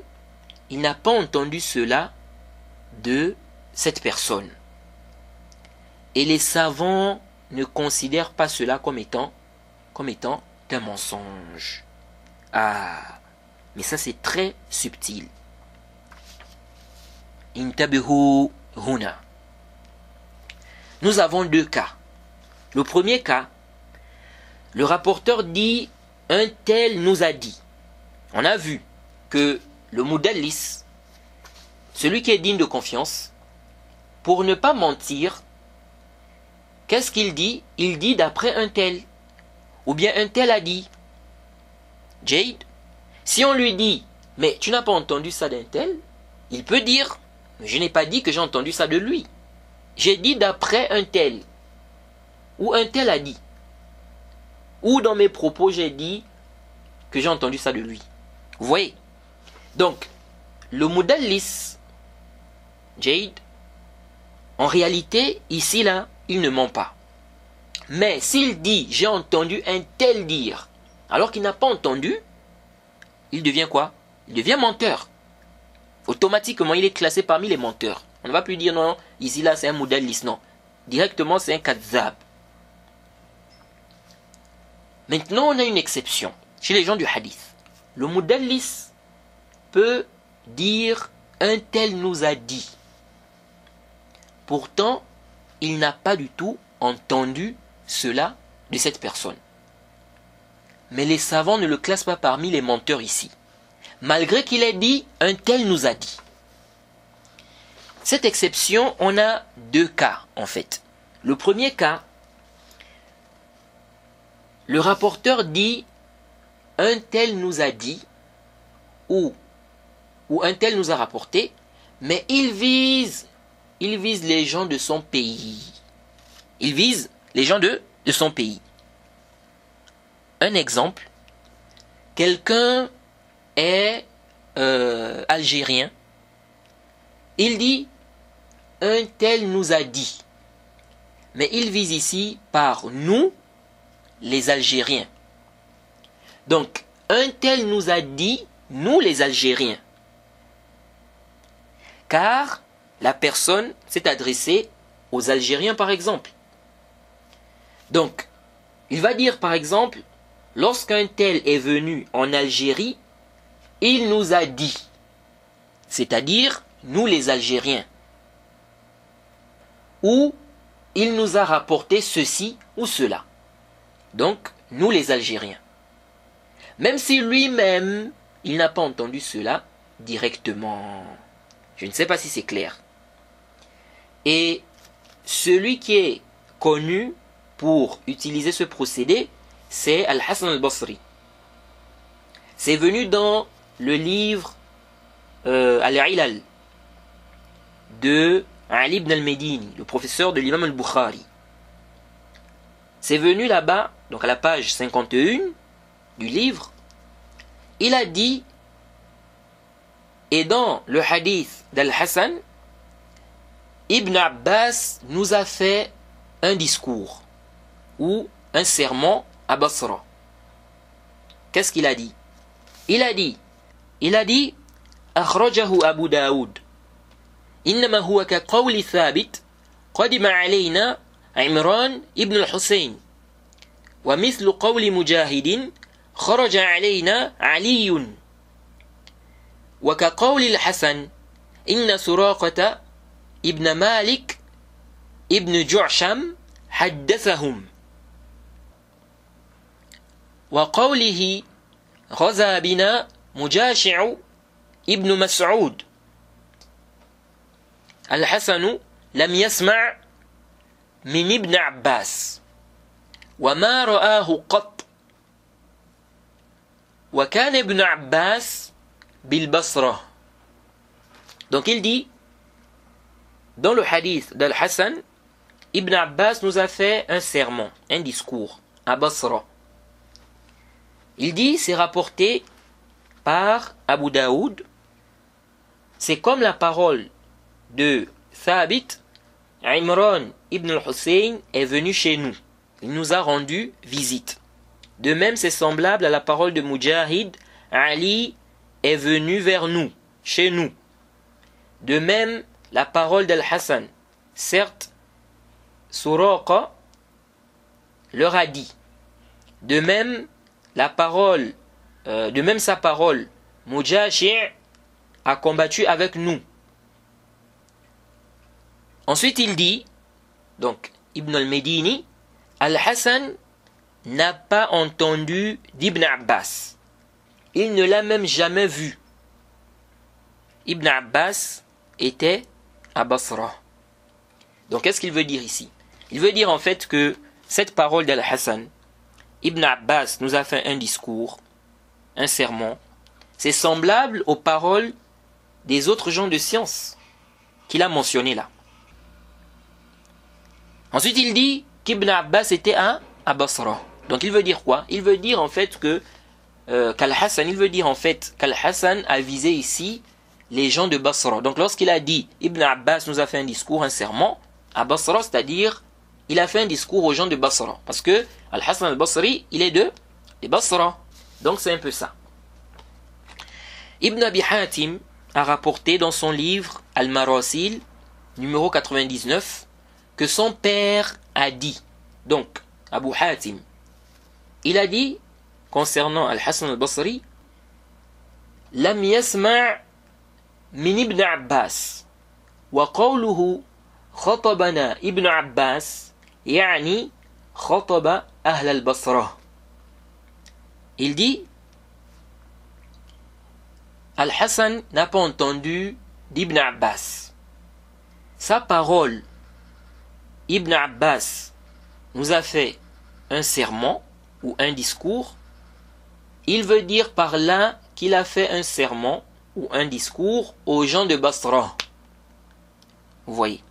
il n'a pas entendu cela de cette personne. Et les savants ne considèrent pas cela comme étant un mensonge. Ah, mais ça c'est très subtil. Intabihu huna. Nous avons deux cas. Le premier cas, le rapporteur dit « un tel nous a dit ». On a vu que le mudallis, celui qui est digne de confiance, pour ne pas mentir, qu'est-ce qu'il dit? Il dit d'après un tel. Ou bien un tel a dit. Jade, si on lui dit « mais tu n'as pas entendu ça d'un tel », il peut dire « mais je n'ai pas dit que j'ai entendu ça de lui. J'ai dit d'après un tel. » Ou un tel a dit. Ou dans mes propos, j'ai dit que j'ai entendu ça de lui. Vous voyez? Donc, le mudallis, Jade, en réalité, ici, là, il ne ment pas. Mais s'il dit « j'ai entendu un tel dire », alors qu'il n'a pas entendu, il devient quoi? Il devient menteur. Automatiquement, il est classé parmi les menteurs. On ne va plus dire non, ici là c'est un mudallis, non. Directement c'est un kazzab. Maintenant on a une exception chez les gens du hadith. Le mudallis peut dire un tel nous a dit. Pourtant, il n'a pas du tout entendu cela de cette personne. Mais les savants ne le classent pas parmi les menteurs ici. Malgré qu'il ait dit un tel nous a dit. Cette exception, on a deux cas en fait. Le premier cas, le rapporteur dit un tel nous a dit ou un tel nous a rapporté, mais il vise les gens de son pays. Il vise les gens de son pays. Un exemple, quelqu'un est algérien, il dit un tel nous a dit, mais il vise ici par nous les Algériens. Donc un tel nous a dit nous les Algériens, car la personne s'est adressée aux Algériens par exemple. Donc il va dire par exemple, lorsqu'un tel est venu en Algérie, il nous a dit, c'est-à-dire nous les Algériens, ou il nous a rapporté ceci ou cela, donc nous les Algériens. Même si lui-même, il n'a pas entendu cela directement. Je ne sais pas si c'est clair. Et celui qui est connu pour utiliser ce procédé, c'est Al-Hassan al-Basri. C'est venu dans le livre Al-Ilal de Ali ibn al-Medini, le professeur de l'imam al-Bukhari. C'est venu là-bas, donc à la page 51 du livre, il a dit, et dans le hadith d'Al-Hassan, Ibn Abbas nous a fait un discours ou un sermon à Basra. Qu'est-ce qu'il a dit? Il a dit, أخرجه أبو داود إنما هو كقول ثابت قدم علينا عمران ابن الحسين ومثل قول مجاهد خرج علينا علي وكقول الحسن إن سراقة ابن مالك ابن جعشم حدثهم وقوله غزا بنا مجاشع ابن مسعود الحسن لم يسمع من ابن عباس وما رآه قط وكان ابن عباس بالبصرة. Donc il dit, dans le hadith d'Al-Hassan, Ibn Abbas nous a fait un sermon, un discours à Basra. Il dit, c'est rapporté par Abu Daoud, c'est comme la parole de Thabit, Imran ibn al-Hussein est venu chez nous. Il nous a rendu visite. De même, c'est semblable à la parole de Mujahid, Ali est venu vers nous, chez nous. De même, la parole d'Al-Hassan, certes, Suraqa leur a dit. De même, sa parole, Mujashi' a combattu avec nous. Ensuite, il dit, donc Ibn al-Medini, Al-Hassan n'a pas entendu d'Ibn Abbas. Il ne l'a même jamais vu. Ibn Abbas était à Basra. Donc, qu'est-ce qu'il veut dire ici? Il veut dire en fait que cette parole d'Al-Hassan, Ibn Abbas nous a fait un discours, un sermon, c'est semblable aux paroles des autres gens de science qu'il a mentionné là. Ensuite, il dit qu'Ibn Abbas était à Basra. Donc, il veut dire quoi? Il veut dire en fait que qu'Al-Hassan a visé ici les gens de Basra. Donc, lorsqu'il a dit Ibn Abbas nous a fait un discours, un sermon à Basra, c'est-à-dire il a fait un discours aux gens de Basra. Parce que Al-Hassan al-Basri, il est de Basra. Donc c'est un peu ça. Ibn Abi Hatim a rapporté dans son livre Al-Marasil, numéro 99, que son père a dit. Donc, Abu Hatim, il a dit, concernant Al-Hassan al-Basri, Lam yasma' min Ibn Abbas, wa qawluhu khatabana Ibn Abbas, yani khataba ahl al-Basra. Il dit, Al-Hassan n'a pas entendu d'Ibn Abbas. Sa parole, Ibn Abbas nous a fait un sermon ou un discours. Il veut dire par là qu'il a fait un sermon ou un discours aux gens de Basra. Vous voyez.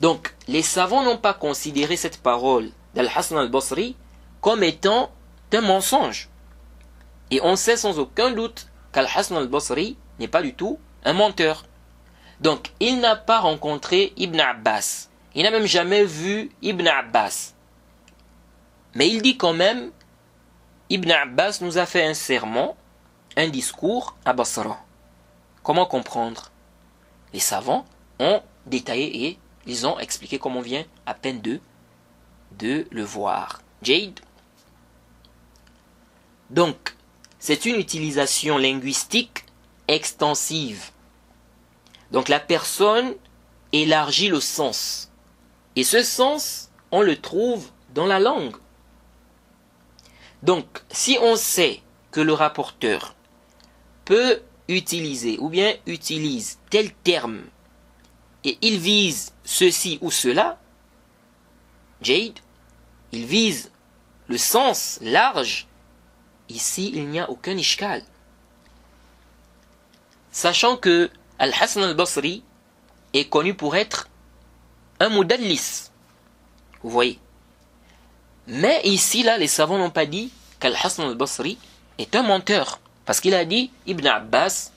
Donc, les savants n'ont pas considéré cette parole d'Al-Hassan al-Basri comme étant un mensonge. Et on sait sans aucun doute qu'Al-Hassan al-Basri n'est pas du tout un menteur. Donc, il n'a pas rencontré Ibn Abbas. Il n'a même jamais vu Ibn Abbas. Mais il dit quand même, Ibn Abbas nous a fait un sermon, un discours à Basra. Comment comprendre? Les savants ont détaillé et ils ont expliqué comme on vient à peine de le voir. Jade. Donc, c'est une utilisation linguistique extensive. Donc la personne élargit le sens. Et ce sens, on le trouve dans la langue. Donc, si on sait que le rapporteur peut utiliser ou bien utilise tel terme et il vise ceci ou cela, Jade, il vise le sens large. Ici, il n'y a aucun ishkal. Sachant que Al-Hassan al-Basri est connu pour être un mudallis. Vous voyez. Mais ici, là, les savants n'ont pas dit qu'Al-Hassan al-Basri est un menteur. Parce qu'il a dit, Ibn Abbas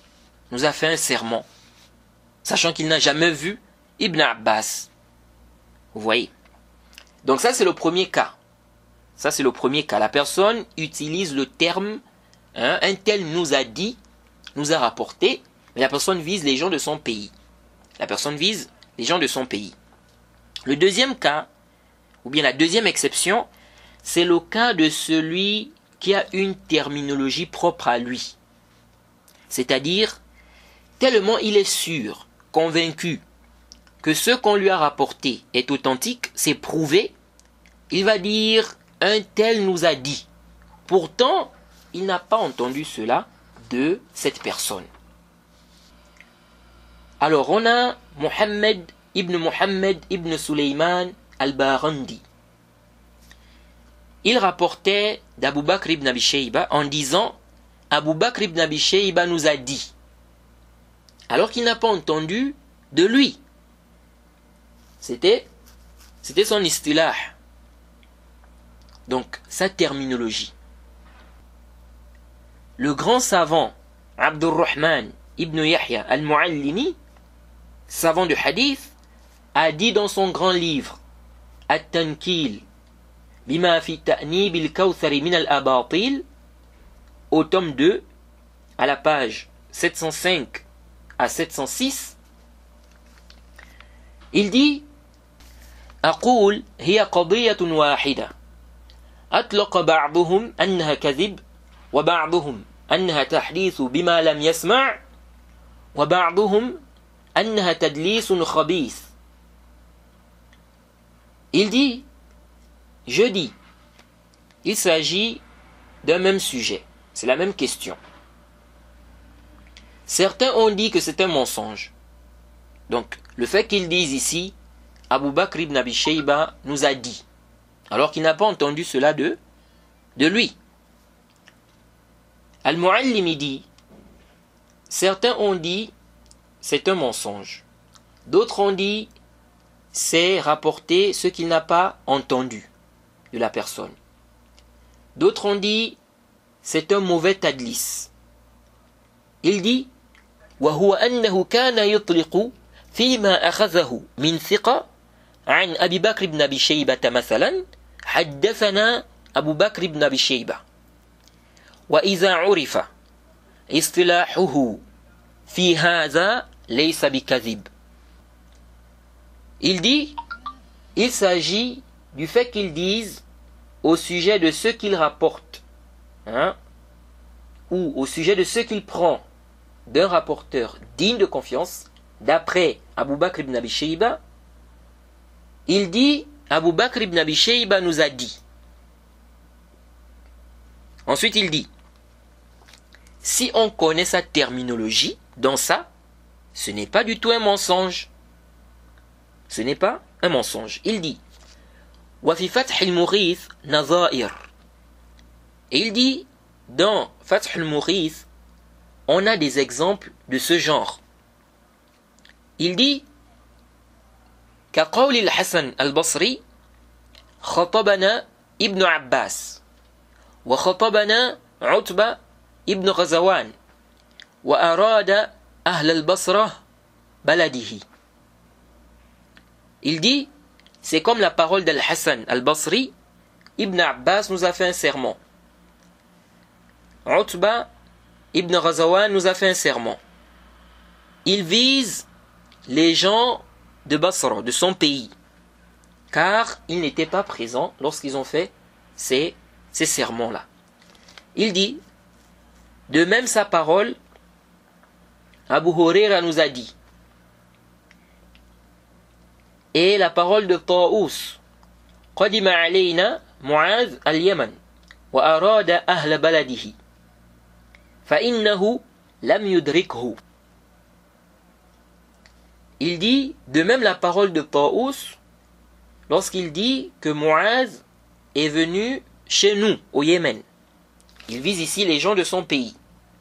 nous a fait un sermon. Sachant qu'il n'a jamais vu Ibn Abbas. Vous voyez. Donc ça, c'est le premier cas. Ça, c'est le premier cas. La personne utilise le terme, un tel nous a dit, nous a rapporté, mais la personne vise les gens de son pays. La personne vise les gens de son pays. Le deuxième cas, ou bien la deuxième exception, c'est le cas de celui qui a une terminologie propre à lui. C'est-à-dire, tellement il est sûr, convaincu, que ce qu'on lui a rapporté est authentique, c'est prouvé, il va dire un tel nous a dit. Pourtant, il n'a pas entendu cela de cette personne. Alors, on a Mohammed ibn Suleyman al-Barandi. Il rapportait d'Abu Bakr ibn Abi Shayba en disant Abu Bakr ibn Abi Shayba nous a dit. Alors qu'il n'a pas entendu de lui. C'était son istilah. Donc, sa terminologie. Le grand savant Abdurrahman ibn Yahya al-Muallimi, savant du hadith, a dit dans son grand livre At-Tankil bima fi ta'nib al-kawthari min al-abatil, au tome 2, à la page 705 à 706, il dit أقول هي قضية واحدة أطلق بعضهم أنها كذب وبعضهم أنها تحديث بما لم يسمع وبعضهم أنها تدليس خبيث. Il dit, je dis, il s'agit d'un même sujet, c'est la même question. Certains ont dit que c'est un mensonge. Donc, le fait qu'ils disent ici, Abu Bakr ibn Abi Shayba nous a dit, alors qu'il n'a pas entendu cela de lui. Al-Muallimi dit, certains ont dit, c'est un mensonge. D'autres ont dit, c'est rapporter ce qu'il n'a pas entendu de la personne. D'autres ont dit, c'est un mauvais tadlis. Il dit, وهو أنه كان يطلق فيما أخذه من ثقة عن أبي بكر بن أبي شيبة مثلا حدثنا أبو بكر بن أبي شيبة وإذا عرف اصطلاحه في هذا ليس بكذب. Il dit, il s'agit du fait qu'ils disent au sujet de ce qu'il rapporte, hein, ou au sujet de ce qu'il prend d'un rapporteur digne de confiance, d'après Abu Bakr ibn Abi Shayba, il dit, Abu Bakr ibn Abi Shayba nous a dit. Ensuite il dit, si on connaît sa terminologie dans ça, ce n'est pas du tout un mensonge. Ce n'est pas un mensonge. Il dit, وفي فتح المغيث نظائر. Et il dit, dans Fath al-Mughith, on a des exemples de ce genre. Il dit, كقول الحسن البصري خطبنا ابن عباس وخطبنا عتبة ابن غزوان وأراد أهل البصرة بلده. Il dit, c'est comme la parole d'Al-Hassan al-Basri, Ibn Abbas nous a fait un serment. Utba ibn Ghazawan nous a fait un serment. Il vise les gens de Basra, de son pays, car ils n'étaient pas présents lorsqu'ils ont fait ces serments-là. Il dit, de même sa parole, Abu Huraira nous a dit, et la parole de Taous, قدم علينا معاذ اليمن وأراد أهل بلده فإنه لم يدركه. Il dit, de même la parole de Taous, lorsqu'il dit que Muaz est venu chez nous, au Yémen. Il vise ici les gens de son pays,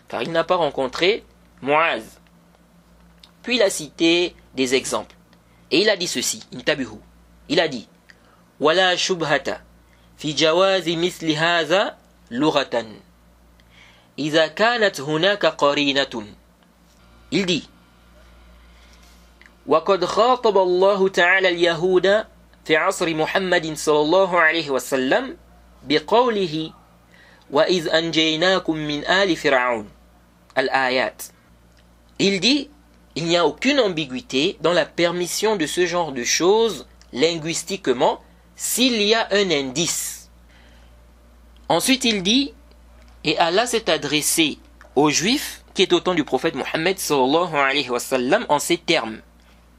car il n'a pas rencontré Muaz. Puis il a cité des exemples. Et il a dit ceci, intabihu. Il a dit, ولا شبهة في جواز مثل هذا لغة إذا كانت هناك قرينة. Il dit, وقد خاطب الله تعالى اليهود في عصر محمد صلى الله عليه وسلم بقوله وإذ أنجيناكم من آل فرعون الآيات. Il dit, il n'y a aucune ambiguïté dans la permission de ce genre de choses linguistiquement s'il y a un indice. Ensuite il dit, et Allah s'est adressé aux Juifs qui est au temps du prophète Mohammed sallallahu alayhi wa sallam en ces termes.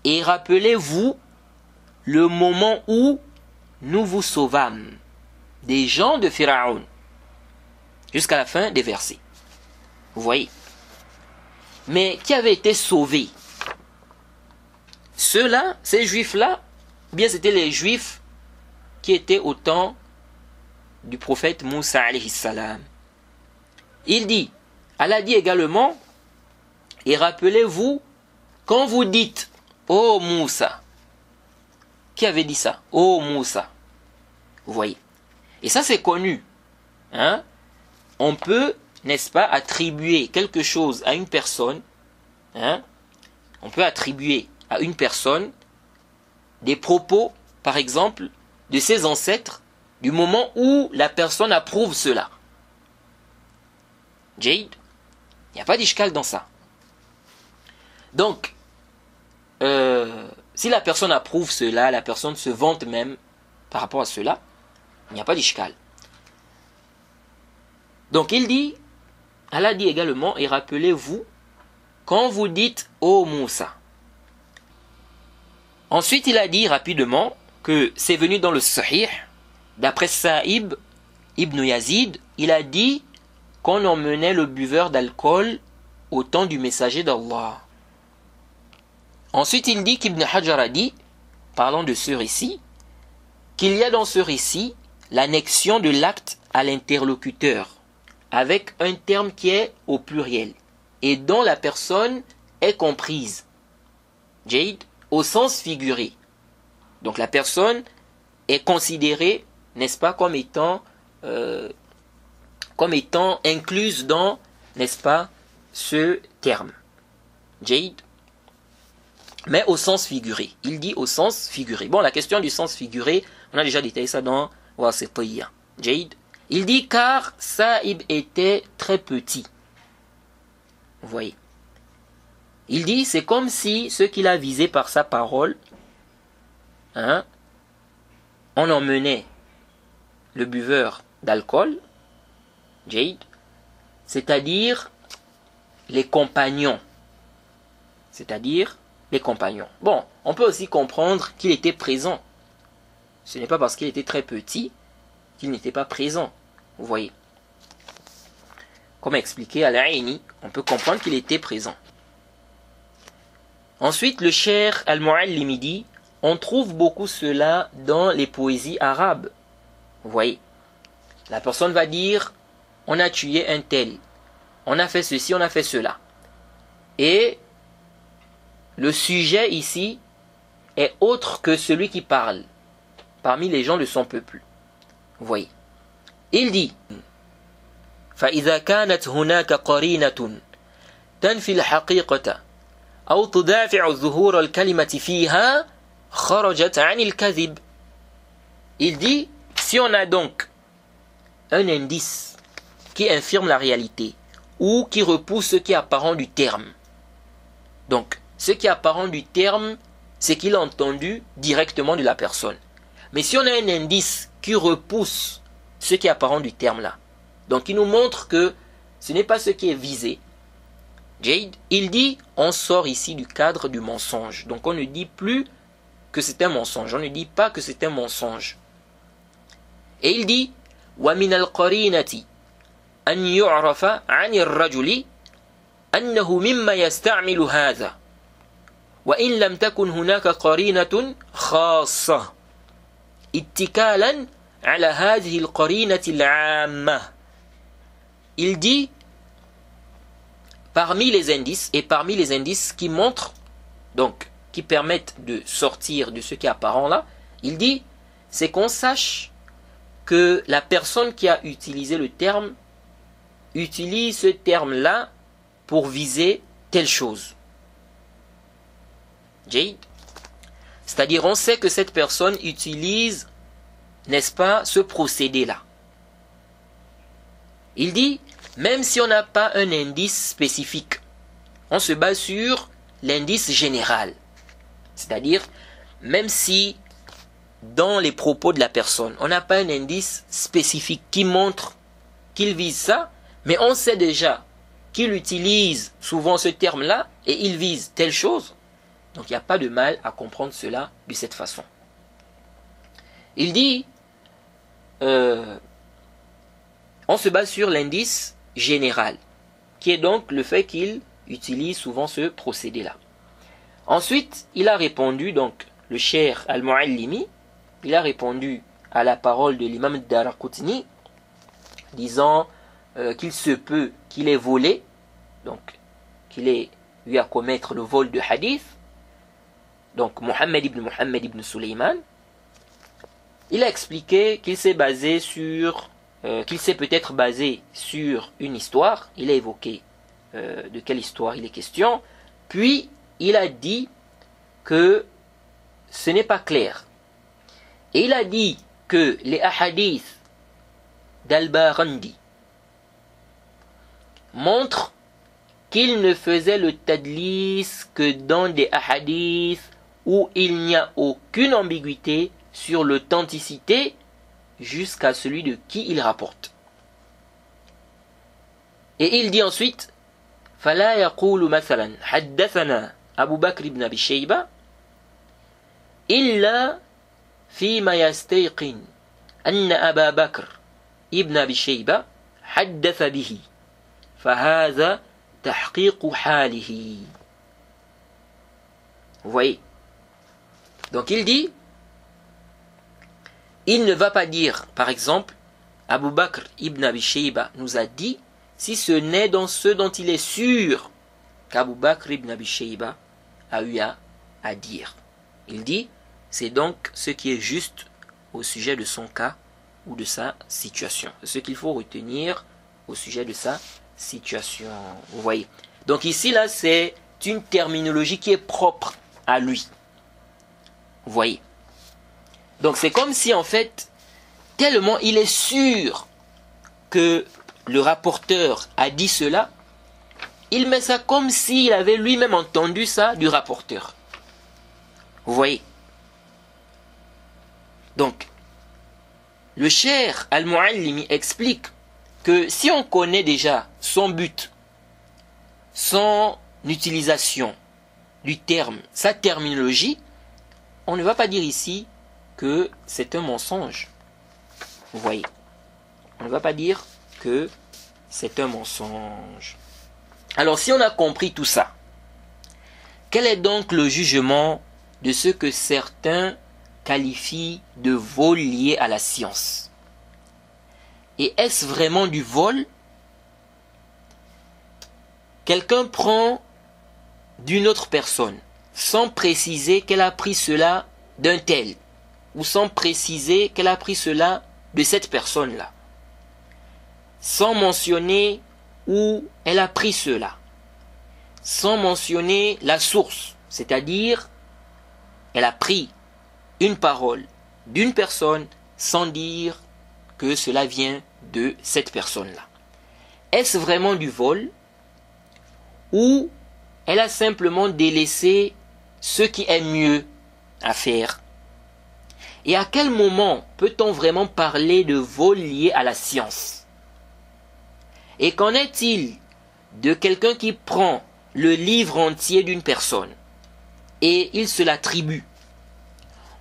Et rappelez-vous le moment où nous vous sauvâmes des gens de Pharaon, jusqu'à la fin des versets. Vous voyez. Mais qui avait été sauvé? Ceux-là, ces juifs-là, ou bien c'était les juifs qui étaient au temps du prophète Moussa alayhi salam. Il dit, Allah dit également, et rappelez-vous, quand vous dites, ô Moussa, qui avait dit ça? Ô Moussa. Vous voyez. Et ça c'est connu. Hein? On peut, n'est-ce pas, attribuer quelque chose à une personne, hein? On peut attribuer à une personne des propos, par exemple, de ses ancêtres, du moment où la personne approuve cela. Jade, il n'y a pas d'ishkal dans ça. Donc, si la personne approuve cela, la personne se vante même par rapport à cela, il n'y a pas d'ishkal. Donc il dit, Allah dit également, et rappelez-vous, quand vous dites ô Moussa. Ensuite il a dit rapidement que c'est venu dans le Sahih, d'après Sa'ib ibn Yazid, il a dit qu'on emmenait le buveur d'alcool au temps du messager d'Allah. Ensuite il dit qu'Ibn Hajar a dit, parlant de ce récit, qu'il y a dans ce récit l'annexion de l'acte à l'interlocuteur, avec un terme qui est au pluriel et dont la personne est comprise. Jade, au sens figuré. Donc la personne est considérée, n'est-ce pas, comme étant incluse dans, n'est-ce pas, ce terme. Jade. mais au sens figuré. Il dit au sens figuré. Bon, la question du sens figuré, on a déjà détaillé ça dans Wasitiyya. Jade. Il dit car Sa'ib était très petit. Vous voyez. Il dit c'est comme si ce qu'il a visé par sa parole, on emmenait le buveur d'alcool, Jade, c'est-à-dire les compagnons. C'est-à-dire les compagnons. Bon, on peut aussi comprendre qu'il était présent. Ce n'est pas parce qu'il était très petit qu'il n'était pas présent. Vous voyez. Comme expliqué à l'Aïni, on peut comprendre qu'il était présent. Ensuite, le Cheikh Al-Mu'allimi dit, on trouve beaucoup cela dans les poésies arabes. Vous voyez. La personne va dire, on a tué un tel. On a fait ceci, on a fait cela. Et le sujet ici est autre que celui qui parle parmi les gens de son peuple. Vous voyez. Il dit فإذا كانت هناك قرينة تنفي الحقيقة أو تدافع ظهور الكلمة فيها خرجت عن الكذب. Il dit si on a donc un indice qui infirme la réalité ou qui repousse ce qui est apparent du terme. Donc, ce qui est apparent du terme, c'est qu'il a entendu directement de la personne. Mais si on a un indice qui repousse ce qui est apparent du terme là, donc il nous montre que ce n'est pas ce qui est visé. Jade, il dit, on sort ici du cadre du mensonge. Donc on ne dit plus que c'est un mensonge. On ne dit pas que c'est un mensonge. Et il dit, وَمِنَ الْقَرِينَةِ أَنْ يُعْرَفَ عَنِ الرَّجُلِ أَنَّهُ مِمَّا يَسْتَعْمِلُ هَذَا وَإِنْ لَمْ تَكُنْ هُنَاكَ قَرِينَةٌ خَاصَّةٌ اتِّكَالًا على هذه القرينة العامة. Il dit parmi les indices qui montrent, donc qui permettent de sortir de ce qui est apparent là, il dit c'est qu'on sache que la personne qui a utilisé le terme utilise ce terme là pour viser telle chose. Jade. C'est-à-dire on sait que cette personne utilise, n'est-ce pas, ce procédé-là. Il dit, même si on n'a pas un indice spécifique, on se base sur l'indice général. C'est-à-dire, même si dans les propos de la personne, on n'a pas un indice spécifique qui montre qu'il vise ça, mais on sait déjà qu'il utilise souvent ce terme-là et il vise telle chose. Donc il n'y a pas de mal à comprendre cela de cette façon. Il dit, on se base sur l'indice général, qui est donc le fait qu'il utilise souvent ce procédé-là. Ensuite, il a répondu, donc le Cheikh Al-Mu'allimi, il a répondu à la parole de l'imam Daraqutni, disant qu'il se peut qu'il ait volé, donc qu'il ait eu à commettre le vol de hadith, donc Mohammed ibn Sulaiman. Il a expliqué qu'il s'est basé sur, qu'il s'est peut-être basé sur une histoire. Il a évoqué de quelle histoire il est question. Puis il a dit que ce n'est pas clair. Et il a dit que les ahadiths d'Al-Barandi montrent qu'il ne faisait le tadlis que dans des ahadiths où il n'y a aucune ambiguïté sur l'authenticité jusqu'à celui de qui il rapporte. Et il dit ensuite فلا يقول مثلا حدثنا أبو بكر بن أبي شيبة إلا فيما يستيقن أن أبا بكر ابن أبي شيبة حدث به فهذا تحقيق حاله. Vous voyez. Donc il dit, il ne va pas dire, par exemple, Abu Bakr ibn Abi Shayba nous a dit, si ce n'est dans ce dont il est sûr qu'Abu Bakr ibn Abi Shayba a eu à dire. Il dit, c'est donc ce qui est juste au sujet de son cas ou de sa situation. C'est ce qu'il faut retenir au sujet de sa situation. Vous voyez. Donc ici, là, c'est une terminologie qui est propre à lui. Vous voyez? Donc c'est comme si en fait, tellement il est sûr que le rapporteur a dit cela, il met ça comme s'il avait lui-même entendu ça du rapporteur. Vous voyez? Donc, le cheikh Al-Muallimi explique que si on connaît déjà son but, son utilisation du terme, sa terminologie, on ne va pas dire ici que c'est un mensonge. Vous voyez? On ne va pas dire que c'est un mensonge. Alors si on a compris tout ça, quel est donc le jugement de ce que certains qualifient de vol lié à la science? Et est-ce vraiment du vol? Quelqu'un prend d'une autre personne sans préciser qu'elle a pris cela d'un tel, ou sans préciser qu'elle a pris cela de cette personne-là, sans mentionner où elle a pris cela, sans mentionner la source, c'est-à-dire elle a pris une parole d'une personne sans dire que cela vient de cette personne-là. Est-ce vraiment du vol ou elle a simplement délaissé ce qui est mieux à faire? Et à quel moment peut-on vraiment parler de vol lié à la science? Et qu'en est-il de quelqu'un qui prend le livre entier d'une personne et il se l'attribue?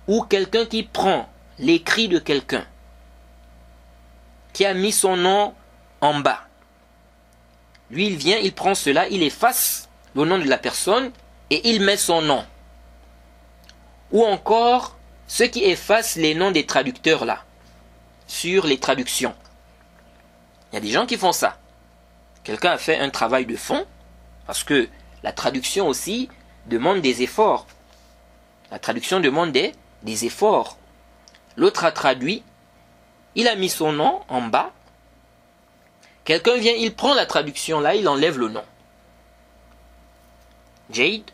Ou quelqu'un qui prend l'écrit de quelqu'un, qui a mis son nom en bas. Lui, il vient, il prend cela, il efface le nom de la personne et il met son nom. Ou encore, ceux qui effacent les noms des traducteurs là, sur les traductions. Il y a des gens qui font ça. Quelqu'un a fait un travail de fond, parce que la traduction aussi demande des efforts. La traduction demande des efforts. L'autre a traduit, il a mis son nom en bas. Quelqu'un vient, il prend la traduction là, il enlève le nom. Jade,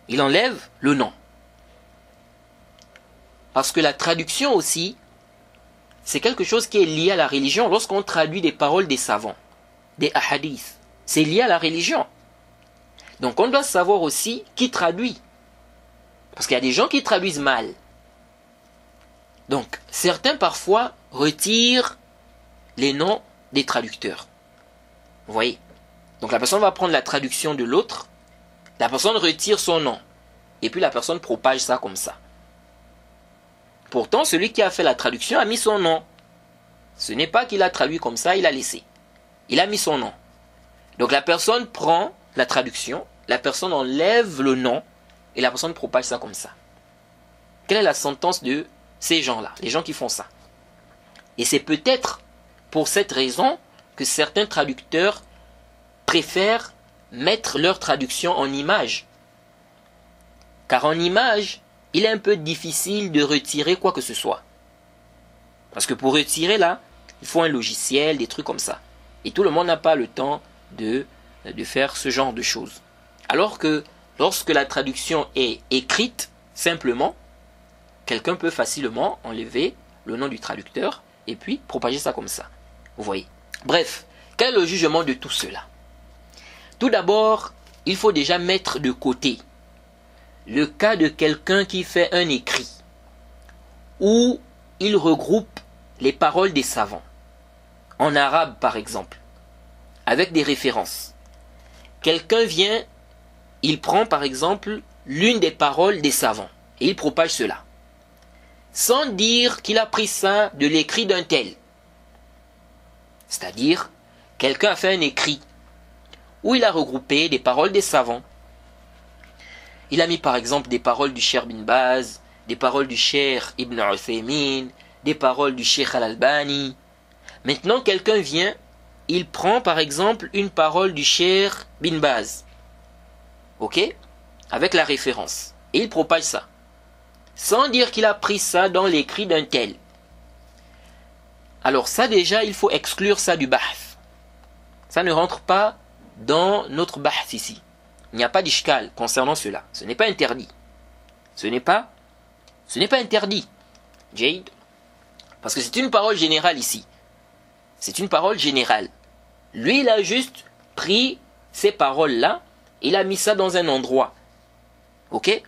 il enlève le nom. Parce que la traduction aussi, c'est quelque chose qui est lié à la religion. Lorsqu'on traduit des paroles des savants, des hadiths, c'est lié à la religion. Donc on doit savoir aussi qui traduit. Parce qu'il y a des gens qui traduisent mal. Donc certains parfois retirent les noms des traducteurs. Vous voyez? Donc la personne va prendre la traduction de l'autre, la personne retire son nom, et puis la personne propage ça comme ça. Pourtant, celui qui a fait la traduction a mis son nom. Ce n'est pas qu'il a traduit comme ça, il a laissé. Il a mis son nom. Donc la personne prend la traduction, la personne enlève le nom, et la personne propage ça comme ça. Quelle est la sentence de ces gens-là, les gens qui font ça? Et c'est peut-être pour cette raison que certains traducteurs préfèrent mettre leur traduction en image. Car en image, il est un peu difficile de retirer quoi que ce soit. Parce que pour retirer là, il faut un logiciel, des trucs comme ça. Et tout le monde n'a pas le temps de faire ce genre de choses. Alors que lorsque la traduction est écrite, simplement, quelqu'un peut facilement enlever le nom du traducteur et puis propager ça comme ça. Vous voyez? Bref, quel est le jugement de tout cela? Tout d'abord, il faut déjà mettre de côté le cas de quelqu'un qui fait un écrit où il regroupe les paroles des savants, en arabe par exemple, avec des références. Quelqu'un vient, il prend par exemple l'une des paroles des savants et il propage cela, sans dire qu'il a pris ça de l'écrit d'un tel. C'est-à-dire, quelqu'un a fait un écrit où il a regroupé des paroles des savants. Il a mis par exemple des paroles du Cheikh Bin Baz, des paroles du Cheikh Ibn Uthaymin, des paroles du Cheikh Al-Albani. Maintenant, quelqu'un vient, il prend par exemple une parole du Cheikh Bin Baz, ok, avec la référence, et il propage ça, sans dire qu'il a pris ça dans l'écrit d'un tel. Alors ça déjà, il faut exclure ça du bahth. Ça ne rentre pas dans notre bahth ici. Il n'y a pas d'ishkal concernant cela. Ce n'est pas interdit. Ce n'est pas interdit. Jade. Parce que c'est une parole générale ici. C'est une parole générale. Lui, il a juste pris ces paroles-là, il a mis ça dans un endroit. Ok?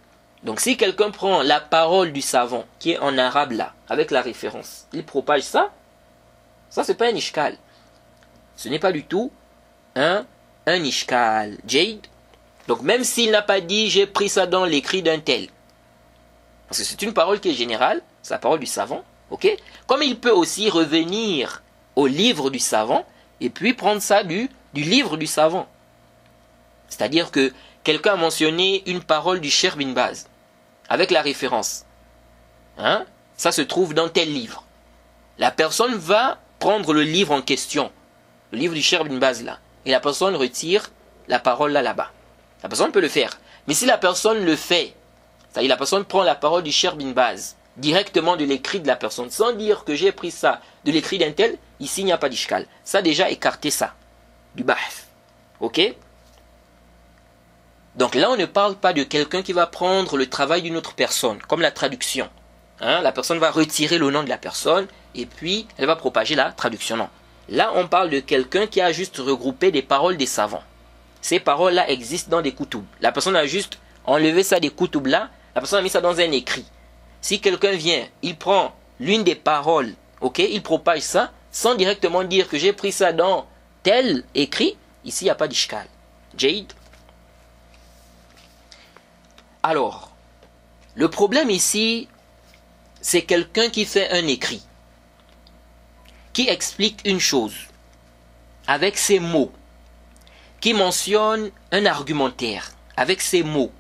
Donc si quelqu'un prend la parole du savant, qui est en arabe là, avec la référence, il propage ça, ça c'est pas un ishkal. Ce n'est pas du tout un ishkal. Jade. Donc même s'il n'a pas dit j'ai pris ça dans l'écrit d'un tel, parce que c'est une parole qui est générale, c'est la parole du savant, ok? Comme il peut aussi revenir au livre du savant et puis prendre ça du livre du savant. C'est-à-dire que quelqu'un a mentionné une parole du Cheikh bin Baz avec la référence. Hein? Ça se trouve dans tel livre. La personne va prendre le livre en question, le livre du Cheikh bin Baz là, et la personne retire la parole là-bas. La personne peut le faire. Mais si la personne le fait, c'est-à-dire la personne prend la parole du Cheikh bin Baz directement de l'écrit de la personne, sans dire que j'ai pris ça de l'écrit d'un tel, ici il n'y a pas d'ishkal. Ça déjà écarté ça, du bahth. Ok? Donc là on ne parle pas de quelqu'un qui va prendre le travail d'une autre personne, comme la traduction. Hein? La personne va retirer le nom de la personne et puis elle va propager la traduction. Non. Là on parle de quelqu'un qui a juste regroupé des paroles des savants. Ces paroles-là existent dans des koutoub. La personne a juste enlevé ça des koutoub là, la personne a mis ça dans un écrit. Si quelqu'un vient, il prend l'une des paroles, ok, il propage ça, sans directement dire que j'ai pris ça dans tel écrit, ici il n'y a pas d'ishkal. Jade. Alors, le problème ici, c'est quelqu'un qui fait un écrit, qui explique une chose, avec ses mots, qui mentionne un argumentaire, avec ses mots,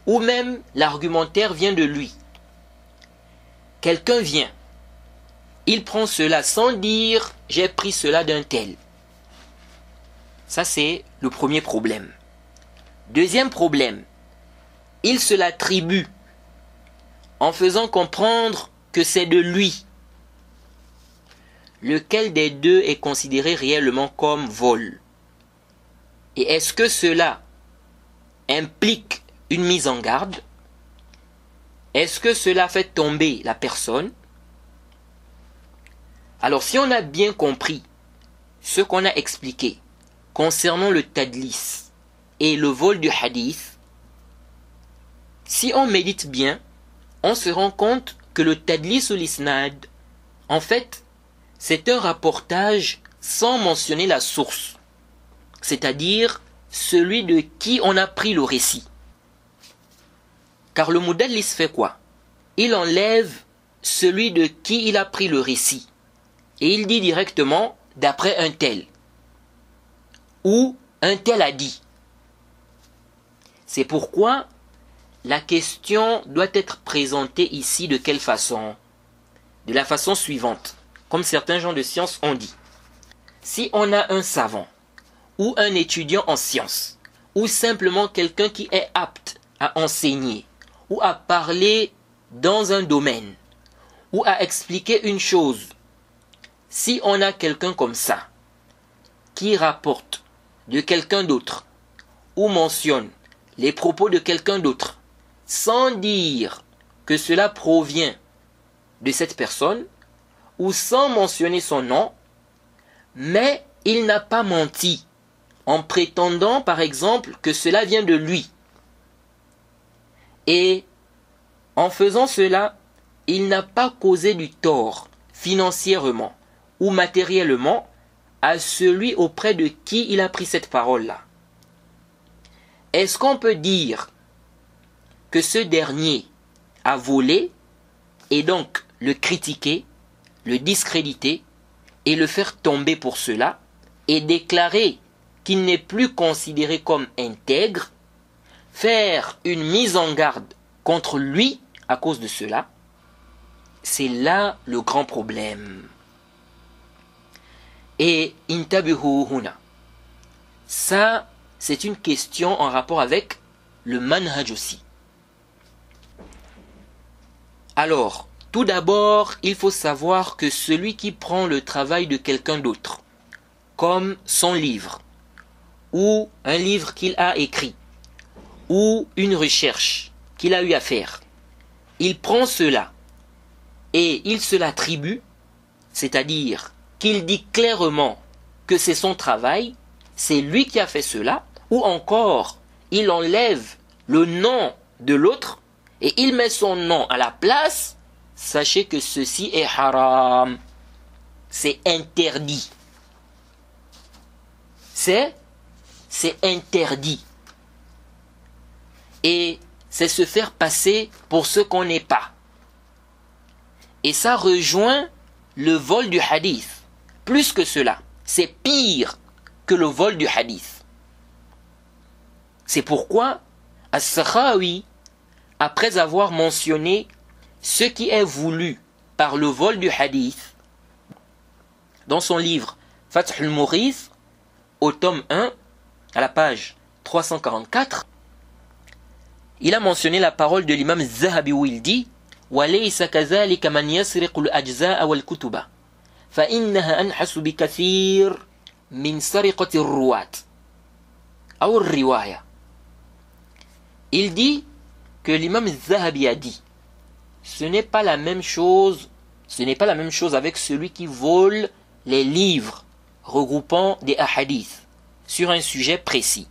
ou même l'argumentaire vient de lui. Quelqu'un vient, il prend cela sans dire « j'ai pris cela d'un tel ». Ça c'est le premier problème. Deuxième problème, il se l'attribue en faisant comprendre que c'est de lui. Lequel des deux est considéré réellement comme vol? Et est-ce que cela implique une mise en garde? Est-ce que cela fait tomber la personne? Alors si on a bien compris ce qu'on a expliqué concernant le tadlis et le vol du hadith, si on médite bien, on se rend compte que le tadlis ou l'isnad, en fait, c'est un rapportage sans mentionner la source, c'est-à-dire celui de qui on a pris le récit. Car le mudallis fait quoi? Il enlève celui de qui il a pris le récit. Et il dit directement d'après un tel. Ou un tel a dit. C'est pourquoi la question doit être présentée ici de quelle façon? De la façon suivante. Comme certains gens de science ont dit. Si on a un savant, ou un étudiant en sciences, ou simplement quelqu'un qui est apte à enseigner, ou à parler dans un domaine, ou à expliquer une chose, si on a quelqu'un comme ça, qui rapporte de quelqu'un d'autre, ou mentionne les propos de quelqu'un d'autre, sans dire que cela provient de cette personne, ou sans mentionner son nom, mais il n'a pas menti, en prétendant par exemple que cela vient de lui. Et en faisant cela, il n'a pas causé du tort financièrement ou matériellement à celui auprès de qui il a pris cette parole-là. Est-ce qu'on peut dire que ce dernier a volé et donc le critiquer, le discréditer et le faire tomber pour cela et déclarer qu'il n'est plus considéré comme intègre, faire une mise en garde contre lui à cause de cela? C'est là le grand problème. Et intabihu huna. Ça, c'est une question en rapport avec le manhaj aussi. Alors, tout d'abord, il faut savoir que celui qui prend le travail de quelqu'un d'autre, comme son livre, ou un livre qu'il a écrit, ou une recherche qu'il a eu à faire, il prend cela et il se l'attribue, c'est-à-dire qu'il dit clairement que c'est son travail, c'est lui qui a fait cela, ou encore il enlève le nom de l'autre et il met son nom à la place, sachez que ceci est haram. C'est interdit. C'est interdit. Et c'est se faire passer pour ce qu'on n'est pas. Et ça rejoint le vol du hadith. Plus que cela, c'est pire que le vol du hadith. C'est pourquoi As-Sakhawi, après avoir mentionné ce qui est voulu par le vol du hadith, dans son livre Fath al-Mughith, au tome 1, à la page 344, il a mentionné la parole de l'imam Zahabi où il dit وَلَيْسَ كَذَلِكَ مَنْ يَسْرِقُ الْأَجْزَاءَ وَالْكُتُبَ فَإِنَّهَا أَنْحَسُ بِكَثِيرٍ مِنْ سَرِقَةِ الرُّوَاةِ أو الرِّوَايَةِ. Il dit que l'imam Zahabi a dit ce n'est pas la même chose avec celui qui vole les livres regroupant des ahadiths sur un sujet précis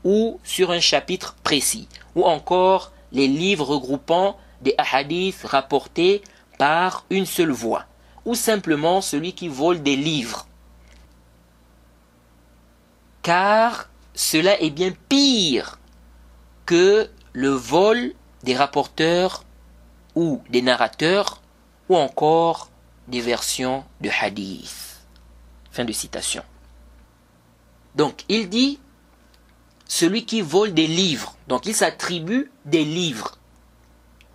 ou sur un chapitre précis, ou encore les livres regroupant des ahadiths rapportés par une seule voix, ou simplement celui qui vole des livres. Car cela est bien pire que le vol des rapporteurs ou des narrateurs, ou encore des versions de hadith. Fin de citation. Donc, il dit celui qui vole des livres, donc il s'attribue des livres.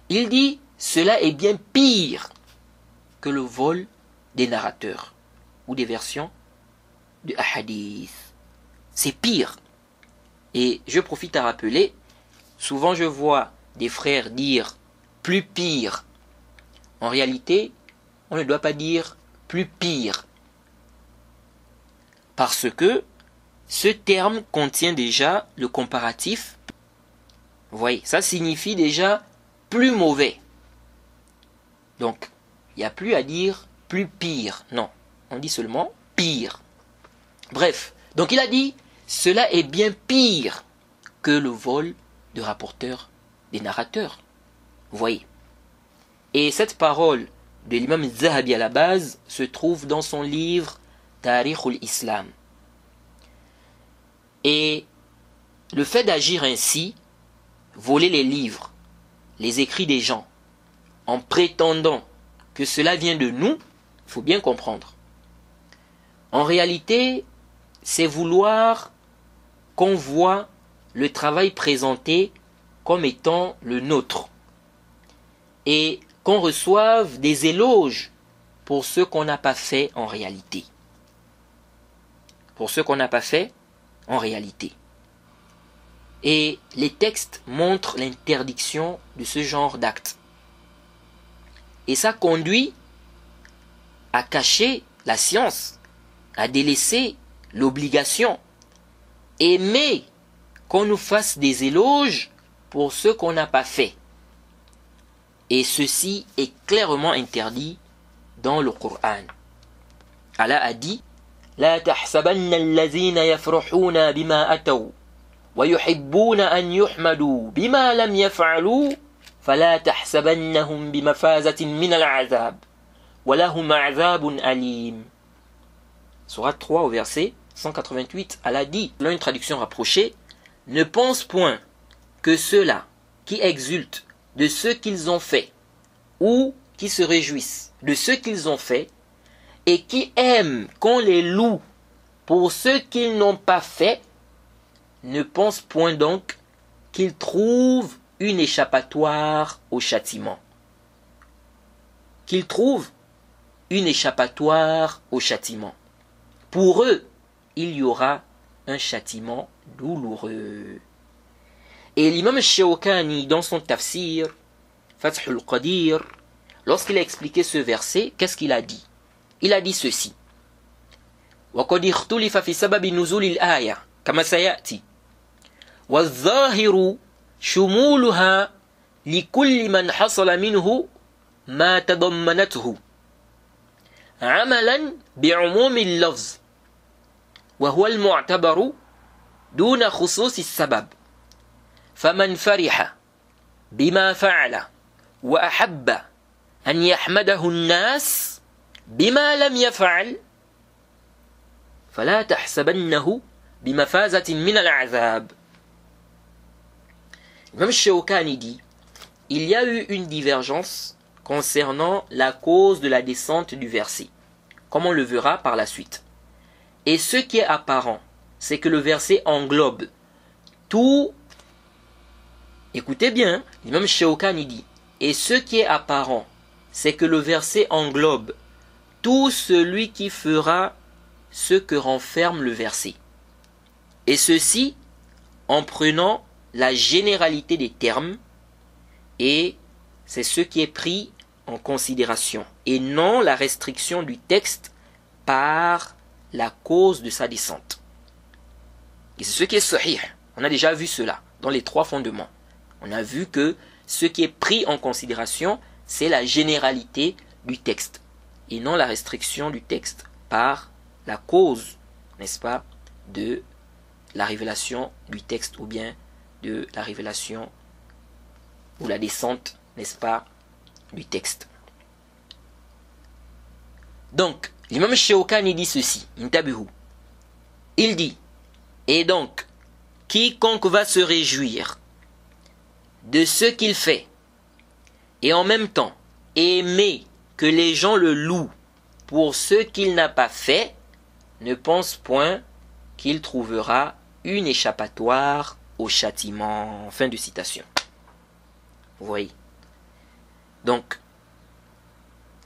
Il dit cela est bien pire que le vol des narrateurs ou des versions de hadith. C'est pire. Et je profite à rappeler, souvent je vois des frères dire plus pire. En réalité, on ne doit pas dire plus pire. Parce que ce terme contient déjà le comparatif. Vous voyez, ça signifie déjà plus mauvais. Donc, il n'y a plus à dire plus pire. Non, on dit seulement pire. Bref, donc il a dit, cela est bien pire que le vol de rapporteurs, des narrateurs. Vous voyez. Et cette parole de l'imam Zahabi à la base se trouve dans son livre Tarikh al-Islam. Et le fait d'agir ainsi, voler les livres, les écrits des gens, en prétendant que cela vient de nous, il faut bien comprendre. En réalité, c'est vouloir qu'on voit le travail présenté comme étant le nôtre. Et qu'on reçoive des éloges pour ce qu'on n'a pas fait en réalité. Pour ce qu'on n'a pas fait en réalité. Et les textes montrent l'interdiction de ce genre d'actes. Et ça conduit à cacher la science, à délaisser l'obligation. Aimer qu'on nous fasse des éloges pour ce qu'on n'a pas fait. Et ceci est clairement interdit dans le Coran. Allah a dit لا تحسبن الذين يفرحون بما أتوا ويحبون أن يحمدوا بما لم يفعلوا فلا تحسبنهم بمفازة من العذاب ولهم عذاب أليم. Sourate 3 au verset 188, Allah dit, dans une traduction rapprochée, ne pense point que ceux-là qui exultent de ce qu'ils ont fait, ou qui se réjouissent de ce qu'ils ont fait, et qui aiment qu'on les loue pour ce qu'ils n'ont pas fait, ne pense point donc qu'ils trouvent une échappatoire au châtiment. Qu'ils trouvent une échappatoire au châtiment. Pour eux, il y aura un châtiment douloureux. Et l'imam Shawkani, dans son tafsir, Fath al-Qadir, lorsqu'il a expliqué ce verset, qu'est-ce qu'il a dit? Il a dit ceci. وَقَدْ اخْتُلِفَ فِي سَبَبِ نُزُولِ الْآيَةِ كَمَا سَيَأْتِي وَالظَّاهِرُ شمولها لكل من حصل منه ما تضمنته عملا بعموم اللفظ وهو المعتبر دون خصوص السبب فمن فرح بما فعل وأحب أن يحمده الناس بما لم يفعل فلا تحسبنه بمفازة من العذاب. Même Shawkani dit, il y a eu une divergence concernant la cause de la descente du verset, comme on le verra par la suite. Et ce qui est apparent, c'est que le verset englobe tout. Écoutez bien, même Shawkani dit, et ce qui est apparent, c'est que le verset englobe tout celui qui fera ce que renferme le verset. Et ceci en prenant la généralité des termes, et c'est ce qui est pris en considération, et non la restriction du texte par la cause de sa descente. Et c'est ce qui est sahih. On a déjà vu cela dans les 3 fondements. On a vu que ce qui est pris en considération, c'est la généralité du texte, et non la restriction du texte par la cause, n'est-ce pas, de la révélation du texte, ou bien de la révélation ou la descente, n'est-ce pas, du texte. Donc, l'imam Shawkani dit ceci, intabihu. Il dit, et donc, quiconque va se réjouir de ce qu'il fait, et en même temps aimer que les gens le louent pour ce qu'il n'a pas fait, ne pense point qu'il trouvera une échappatoire au châtiment. Fin de citation. Vous voyez. Donc,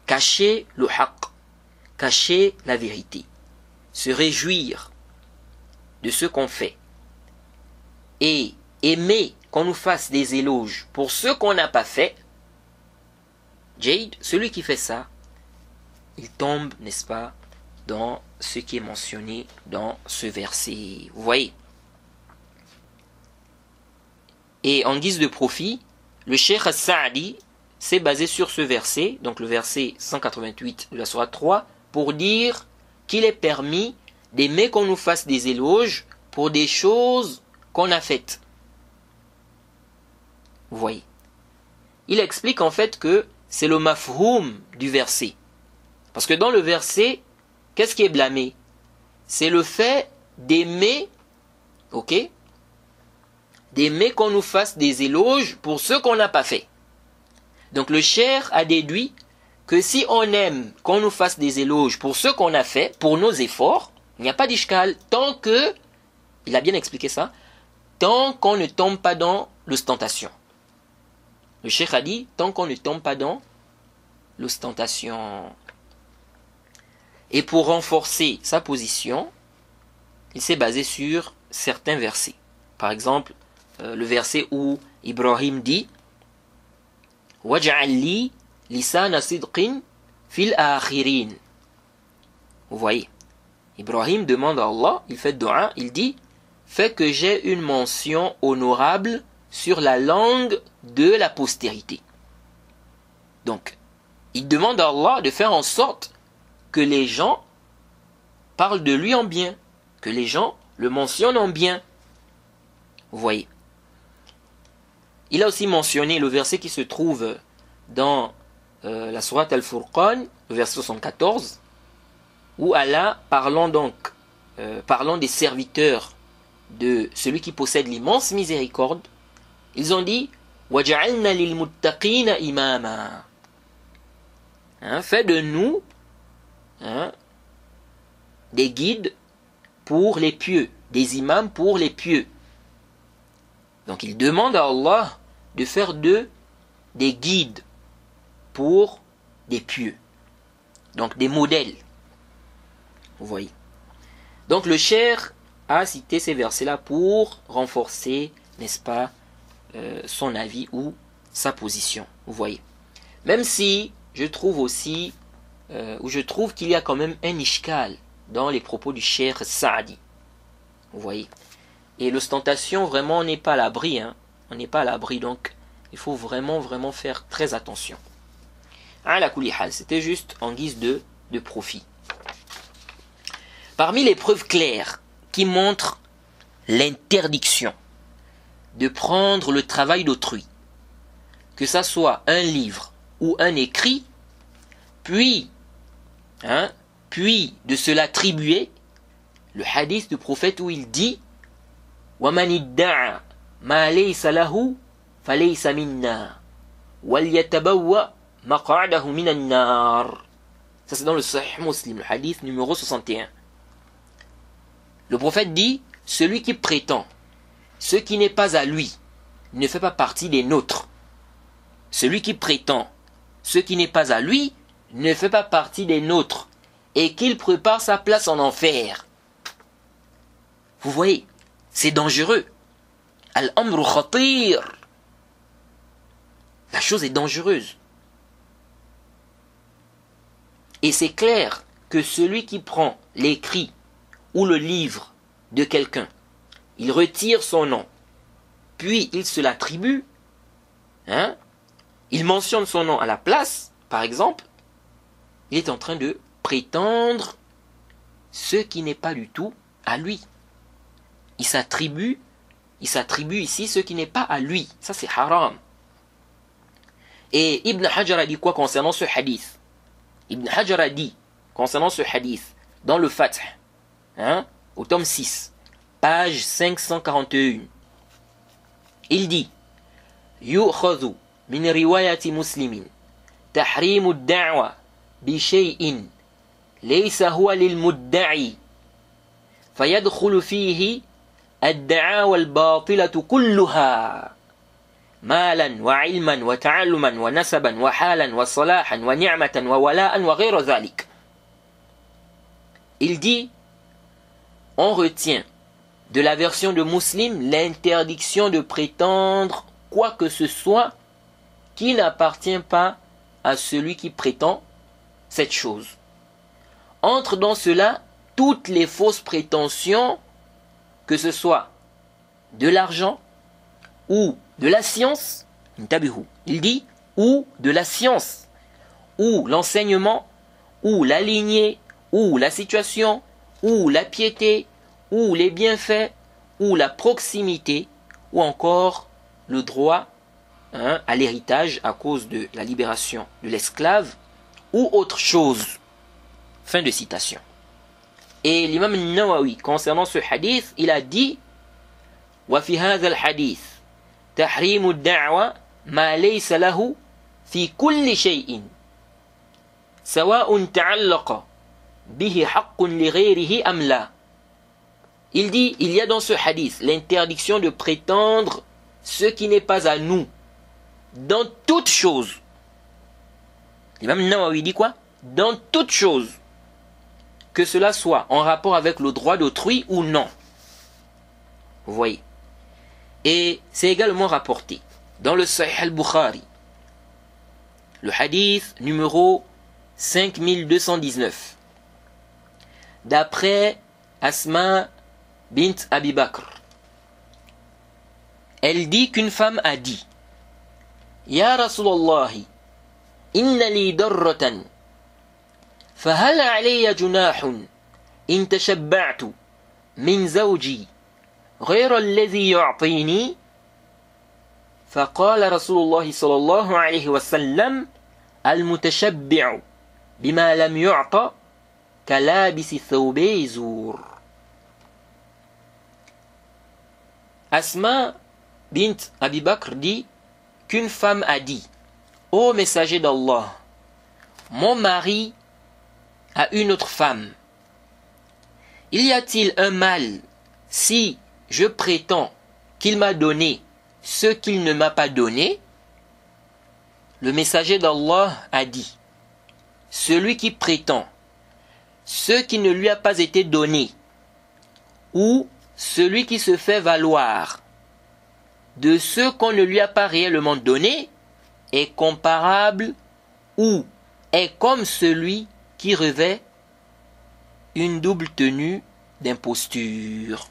cacher le haqq, cacher la vérité, se réjouir de ce qu'on fait, et aimer qu'on nous fasse des éloges pour ce qu'on n'a pas fait, Jade, celui qui fait ça, il tombe, n'est-ce pas, dans ce qui est mentionné dans ce verset. Vous voyez. Et en guise de profit, le Cheikh As-Sa'di s'est basé sur ce verset, donc le verset 188 de la sourate 3, pour dire qu'il est permis d'aimer qu'on nous fasse des éloges pour des choses qu'on a faites. Vous voyez. Il explique en fait que c'est le mafhoum du verset. Parce que dans le verset, qu'est-ce qui est blâmé? C'est le fait d'aimer, ok, d'aimer qu'on nous fasse des éloges pour ce qu'on n'a pas fait. Donc le cheikh a déduit que si on aime qu'on nous fasse des éloges pour ce qu'on a fait, pour nos efforts, il n'y a pas d'ishkal, tant que, il a bien expliqué ça, tant qu'on ne tombe pas dans l'ostentation. Le cheikh a dit, tant qu'on ne tombe pas dans l'ostentation. Et pour renforcer sa position, il s'est basé sur certains versets. Par exemple, le verset où Ibrahim dit وَجْعَلْ لِي لِسَانَ صِدْقٍ فِي الْآخِرِينَ. Vous voyez, Ibrahim demande à Allah, il fait dua, il dit fais que j'ai une mention honorable sur la langue de la postérité. Donc, il demande à Allah de faire en sorte que les gens parlent de lui en bien, que les gens le mentionnent en bien. Vous voyez. Il a aussi mentionné le verset qui se trouve dans la sourate Al-Furqan, le verset 74, où Allah, parlant des serviteurs de celui qui possède l'immense miséricorde, ils ont dit وَجَعَلْنَا لِلْمُتَّقِينَ إِمَامًا. Fais de nous des guides pour les pieux, des imams pour les pieux. Donc il demande à Allah de faire d'eux des guides pour des pieux. Donc des modèles. Vous voyez. Donc le cheikh a cité ces versets-là pour renforcer, n'est-ce pas, son avis ou sa position. Vous voyez. Même si je trouve aussi, je trouve qu'il y a quand même un ishkal dans les propos du cheikh Saadi. Vous voyez. Et l'ostentation, vraiment, n'est pas à l'abri. on n'est pas à l'abri, donc il faut vraiment faire très attention. Ala kulli hal, c'était juste en guise de profit. Parmi les preuves claires qui montrent l'interdiction de prendre le travail d'autrui, que ça soit un livre ou un écrit, puis de se l'attribuer, le hadith du prophète où il dit وَمَنِ ادَّعَ مَا لَيْسَ لَهُ فَلَيْسَ مِنَّا وَلْيَتَبَوَّ مَقْعَدَهُ مِنَ النَّارِ. Ça c'est dans le Sahih Muslim, le hadith numéro 61. Le prophète dit, celui qui prétend ce qui n'est pas à lui ne fait pas partie des nôtres. Celui qui prétend ce qui n'est pas à lui ne fait pas partie des nôtres et qu'il prépare sa place en enfer. Vous voyez, c'est dangereux. Al-amru khatir. La chose est dangereuse. Et c'est clair que celui qui prend l'écrit ou le livre de quelqu'un, il retire son nom, puis il se l'attribue, il mentionne son nom à la place, par exemple, il est en train de prétendre ce qui n'est pas du tout à lui. Il s'attribue ici ce qui n'est pas à lui. Ça c'est haram. Et Ibn Hajar a dit quoi concernant ce hadith? Ibn Hajar a dit concernant ce hadith dans le Fath, au tome 6, page 541, il dit يؤخذ من رواية مسلم تحريم الدعوة بشيء ليس هو للمدعي فيدخل فيه الدعاوى الباطلة كلها مالا وعلما وتعلما ونسبا وحالا وصلاحا ونعمة وولاء وغير ذلك. Il dit, on retient de la version de Muslim l'interdiction de prétendre quoi que ce soit qui n'appartient pas à celui qui prétend cette chose. Entre dans cela toutes les fausses prétentions, que ce soit de l'argent ou de la science, il dit, ou de la science, ou l'enseignement, ou la lignée, ou la situation, ou la piété, ou les bienfaits, ou la proximité, ou encore le droit à l'héritage à cause de la libération de l'esclave, ou autre chose. Fin de citation. Et l'imam Nawawi, concernant ce hadith, il a dit وَفِي هَذَا الْحَدِيثِ تَحْرِيمُ الدَّعْوَةِ مَا لَيْسَ لَهُ فِي كُلِّ شَيْءٍ سَوَاءٌ تَعَلَّقَ بِهِ حَقٌّ لِغَيْرِهِ أَمْ لَا. Il dit, il y a dans ce hadith l'interdiction de prétendre ce qui n'est pas à nous dans toute chose. L'imam Nawawi dit quoi? Dans toute chose. Que cela soit en rapport avec le droit d'autrui ou non. Vous voyez. Et c'est également rapporté dans le Sahih al-Bukhari, le hadith numéro 5219, d'après Asma bint Abi Bakr. Elle dit qu'une femme a dit Ya Rasulallah, inna li darratan, fahal alayya junahun in tashabba'tu min zawji غير الذي يعطيني. فقال رسول الله صلى الله عليه وسلم المتشبع بما لم يعطى كلابس ثوبي زور. Asma bint Abi Bakr dit qu'une femme a dit Ô messager d'Allah, mon mari a une autre femme. Y a-t-il un mal si je prétends qu'il m'a donné ce qu'il ne m'a pas donné? Le messager d'Allah a dit celui qui prétend ce qui ne lui a pas été donné, ou celui qui se fait valoir de ce qu'on ne lui a pas réellement donné, est comparable ou est comme celui qui revêt une double tenue d'imposture.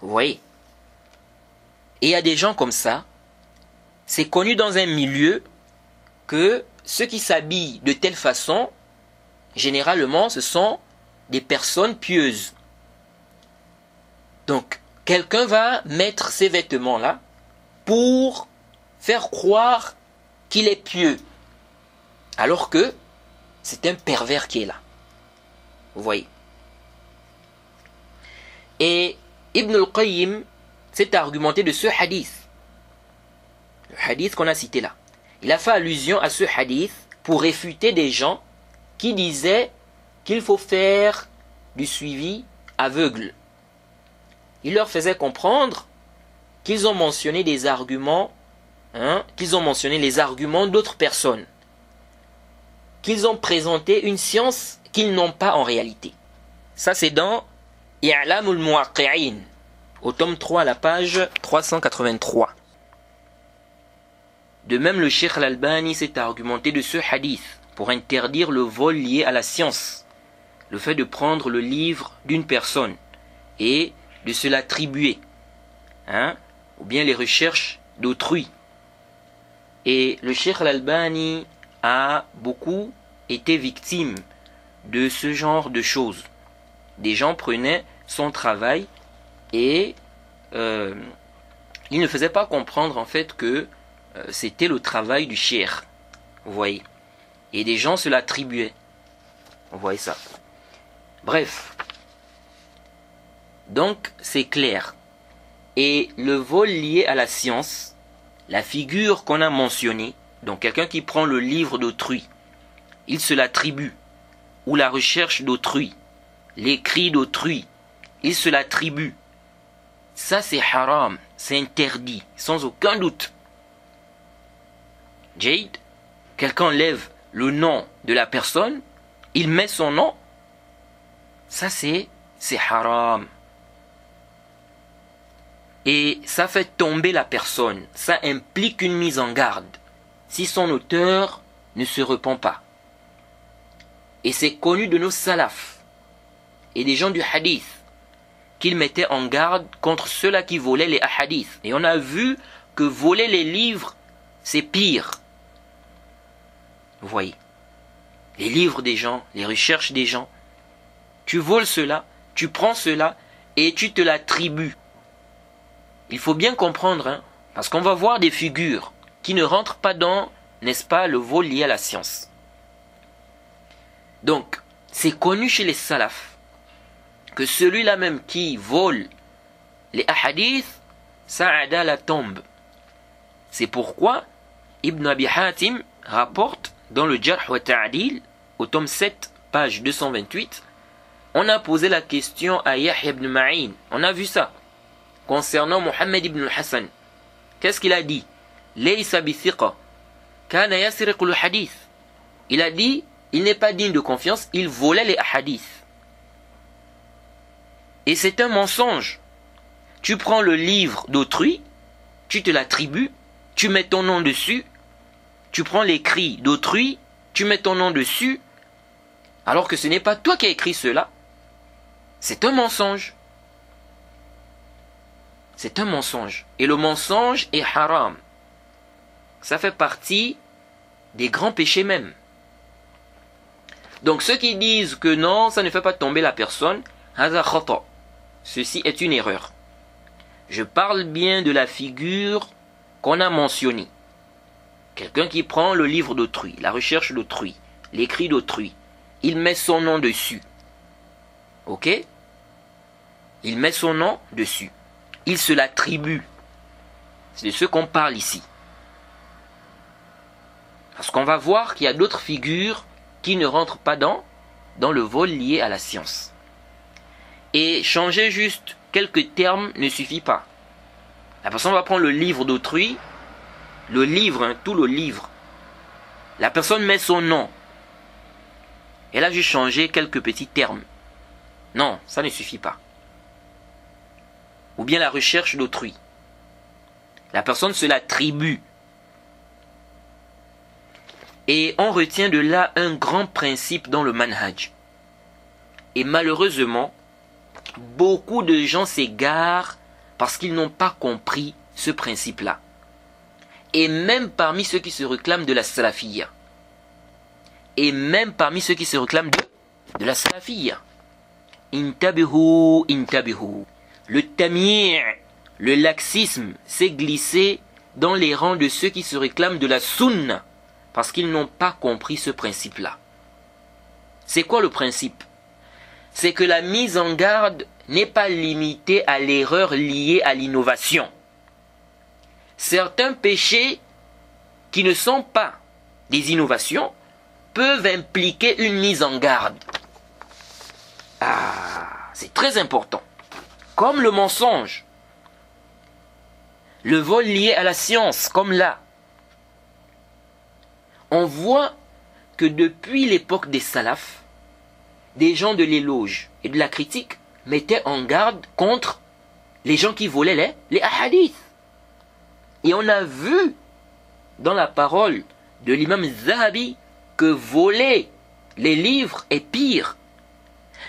Vous voyez. Et il y a des gens comme ça, c'est connu dans un milieu que ceux qui s'habillent de telle façon, généralement, ce sont des personnes pieuses. Donc, quelqu'un va mettre ces vêtements-là pour faire croire qu'il est pieux, alors que c'est un pervers qui est là. Vous voyez. Et Ibn al-Qayyim s'est argumenté de ce hadith. Le hadith qu'on a cité là. Il a fait allusion à ce hadith pour réfuter des gens qui disaient qu'il faut faire du suivi aveugle. Il leur faisait comprendre qu'ils ont mentionné des arguments, qu'ils ont mentionné les arguments d'autres personnes, qu'ils ont présenté une science qu'ils n'ont pas en réalité. Ça c'est dans I'lamul Muwaqqi'in, au tome 3 à la page 383. De même, le Cheikh Al-Albani s'est argumenté de ce hadith pour interdire le vol lié à la science, le fait de prendre le livre d'une personne et de se l'attribuer, ou bien les recherches d'autrui. Et le Cheikh Al-Albani a beaucoup été victime de ce genre de choses. Des gens prenaient son travail et ils ne faisaient pas comprendre en fait que c'était le travail du cheikh. Vous voyez. Et des gens se l'attribuaient. Vous voyez ça. Bref. Donc, c'est clair. Et le vol lié à la science, la figure qu'on a mentionnée, donc quelqu'un qui prend le livre d'autrui, il se l'attribue, ou la recherche d'autrui, l'écrit d'autrui, il se l'attribue. Ça c'est haram, c'est interdit, sans aucun doute. Jade, quelqu'un lève le nom de la personne, il met son nom, ça c'est haram. Et ça fait tomber la personne, ça implique une mise en garde, si son auteur ne se repent pas. Et c'est connu de nos salafs et des gens du hadith qu'ils mettaient en garde contre ceux-là qui volaient les hadiths. Et on a vu que voler les livres, c'est pire. Vous voyez, les livres des gens, les recherches des gens, tu voles cela, tu prends cela et tu te l'attribues. Il faut bien comprendre, parce qu'on va voir des figures qui ne rentrent pas dans, n'est-ce pas, le vol lié à la science. Donc, c'est connu chez les salafs que celui-là même qui vole les ahadiths, sa'ada la tombe. C'est pourquoi Ibn Abi Hatim rapporte dans le Jarh wa Ta'dil, au tome 7, page 228, on a posé la question à Yahya ibn Ma'in. On a vu ça concernant Mohammed ibn al-Hassan. Qu'est-ce qu'il a dit? Laysa bi thiqa, kana yasriqu al-hadith. Il a dit, il n'est pas digne de confiance, il volait les hadiths. Et c'est un mensonge. Tu prends le livre d'autrui, tu te l'attribues, tu mets ton nom dessus, tu prends l'écrit d'autrui, tu mets ton nom dessus, alors que ce n'est pas toi qui as écrit cela. C'est un mensonge. C'est un mensonge. Et le mensonge est haram. Ça fait partie des grands péchés même. Donc ceux qui disent que non, ça ne fait pas tomber la personne, hadha khata. Ceci est une erreur. Je parle bien de la figure qu'on a mentionnée. Quelqu'un qui prend le livre d'autrui, la recherche d'autrui, l'écrit d'autrui, il met son nom dessus. Ok? Il met son nom dessus. Il se l'attribue. C'est de ce qu'on parle ici. Parce qu'on va voir qu'il y a d'autres figures qui ne rentrent pas dans le vol lié à la science. Et changer juste quelques termes ne suffit pas. La personne va prendre le livre d'autrui, le livre, tout le livre. La personne met son nom. Elle a juste changé quelques petits termes. Non, ça ne suffit pas. Ou bien la recherche d'autrui. La personne se l'attribue. Et on retient de là un grand principe dans le manhaj. Et malheureusement, beaucoup de gens s'égarent parce qu'ils n'ont pas compris ce principe-là. Et même parmi ceux qui se réclament de la salafiyya. Et même parmi ceux qui se réclament de la salafiyya. Intabihu, intabihu. Le tamir, le laxisme s'est glissé dans les rangs de ceux qui se réclament de la sunna. Parce qu'ils n'ont pas compris ce principe-là. C'est quoi le principe? C'est que la mise en garde n'est pas limitée à l'erreur liée à l'innovation. Certains péchés qui ne sont pas des innovations peuvent impliquer une mise en garde. Ah, c'est très important. Comme le mensonge, le vol lié à la science, comme là. On voit que depuis l'époque des salafs, des gens de l'éloge et de la critique mettaient en garde contre les gens qui volaient les hadiths. Et on a vu dans la parole de l'imam Zahabi que voler les livres est pire.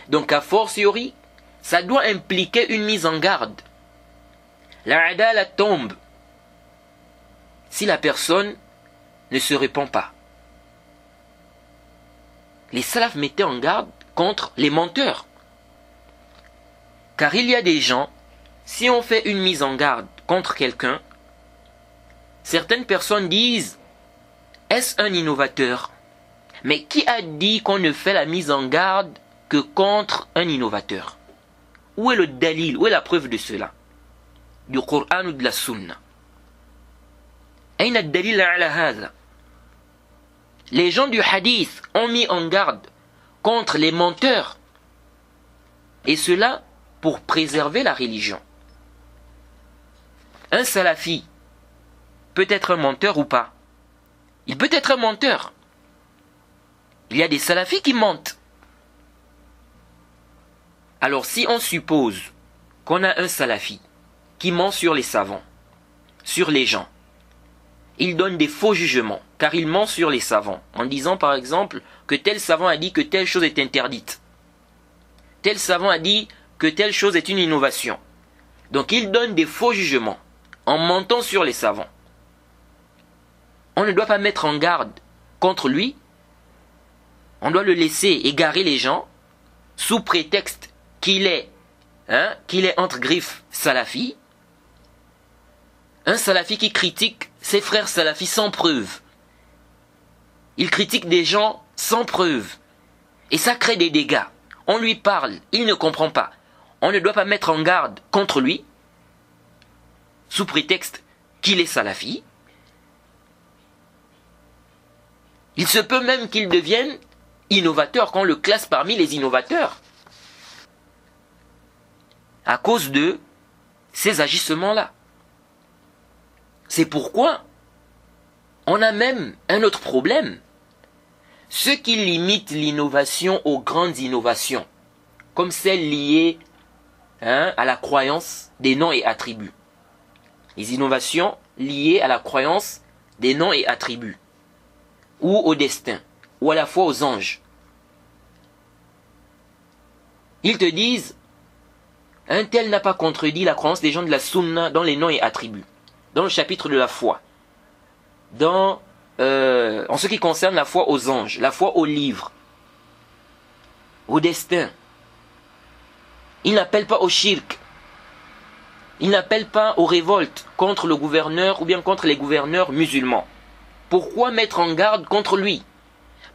Donc a fortiori, ça doit impliquer une mise en garde. La adala tombe si la personne ne se répand pas. Les salafs mettaient en garde contre les menteurs. Car il y a des gens, si on fait une mise en garde contre quelqu'un, certaines personnes disent, est-ce un innovateur? Mais qui a dit qu'on ne fait la mise en garde que contre un innovateur? Où est le dalil? Où est la preuve de cela? Du Coran ou de la Sunna? Aïna dalil ala hadha? Les gens du hadith ont mis en garde contre les menteurs. Et cela pour préserver la religion. Un salafi peut être un menteur ou pas? Il peut être un menteur. Il y a des salafis qui mentent. Alors si on suppose qu'on a un salafi qui ment sur les savants, sur les gens, il donne des faux jugements, car il ment sur les savants, en disant par exemple que tel savant a dit que telle chose est interdite. Tel savant a dit que telle chose est une innovation. Donc il donne des faux jugements, en mentant sur les savants. On ne doit pas mettre en garde contre lui, on doit le laisser égarer les gens, sous prétexte qu'il est entre griffes salafi. Un salafi qui critique ses frères salafis sans preuve. Il critique des gens sans preuve. Et ça crée des dégâts. On lui parle, il ne comprend pas. On ne doit pas mettre en garde contre lui, sous prétexte qu'il est salafi. Il se peut même qu'il devienne innovateur, qu'on le classe parmi les innovateurs. À cause de ces agissements-là. C'est pourquoi on a même un autre problème. Ceux qui limitent l'innovation aux grandes innovations, comme celles liées à la croyance des noms et attributs. Les innovations liées à la croyance des noms et attributs, ou au destin, ou à la fois aux anges. Ils te disent, un tel n'a pas contredit la croyance des gens de la sunna dans les noms et attributs, dans le chapitre de la foi, en ce qui concerne la foi aux anges, la foi aux livres, au destin. Il n'appelle pas au shirk. Il n'appelle pas aux révoltes contre le gouverneur ou bien contre les gouverneurs musulmans. Pourquoi mettre en garde contre lui?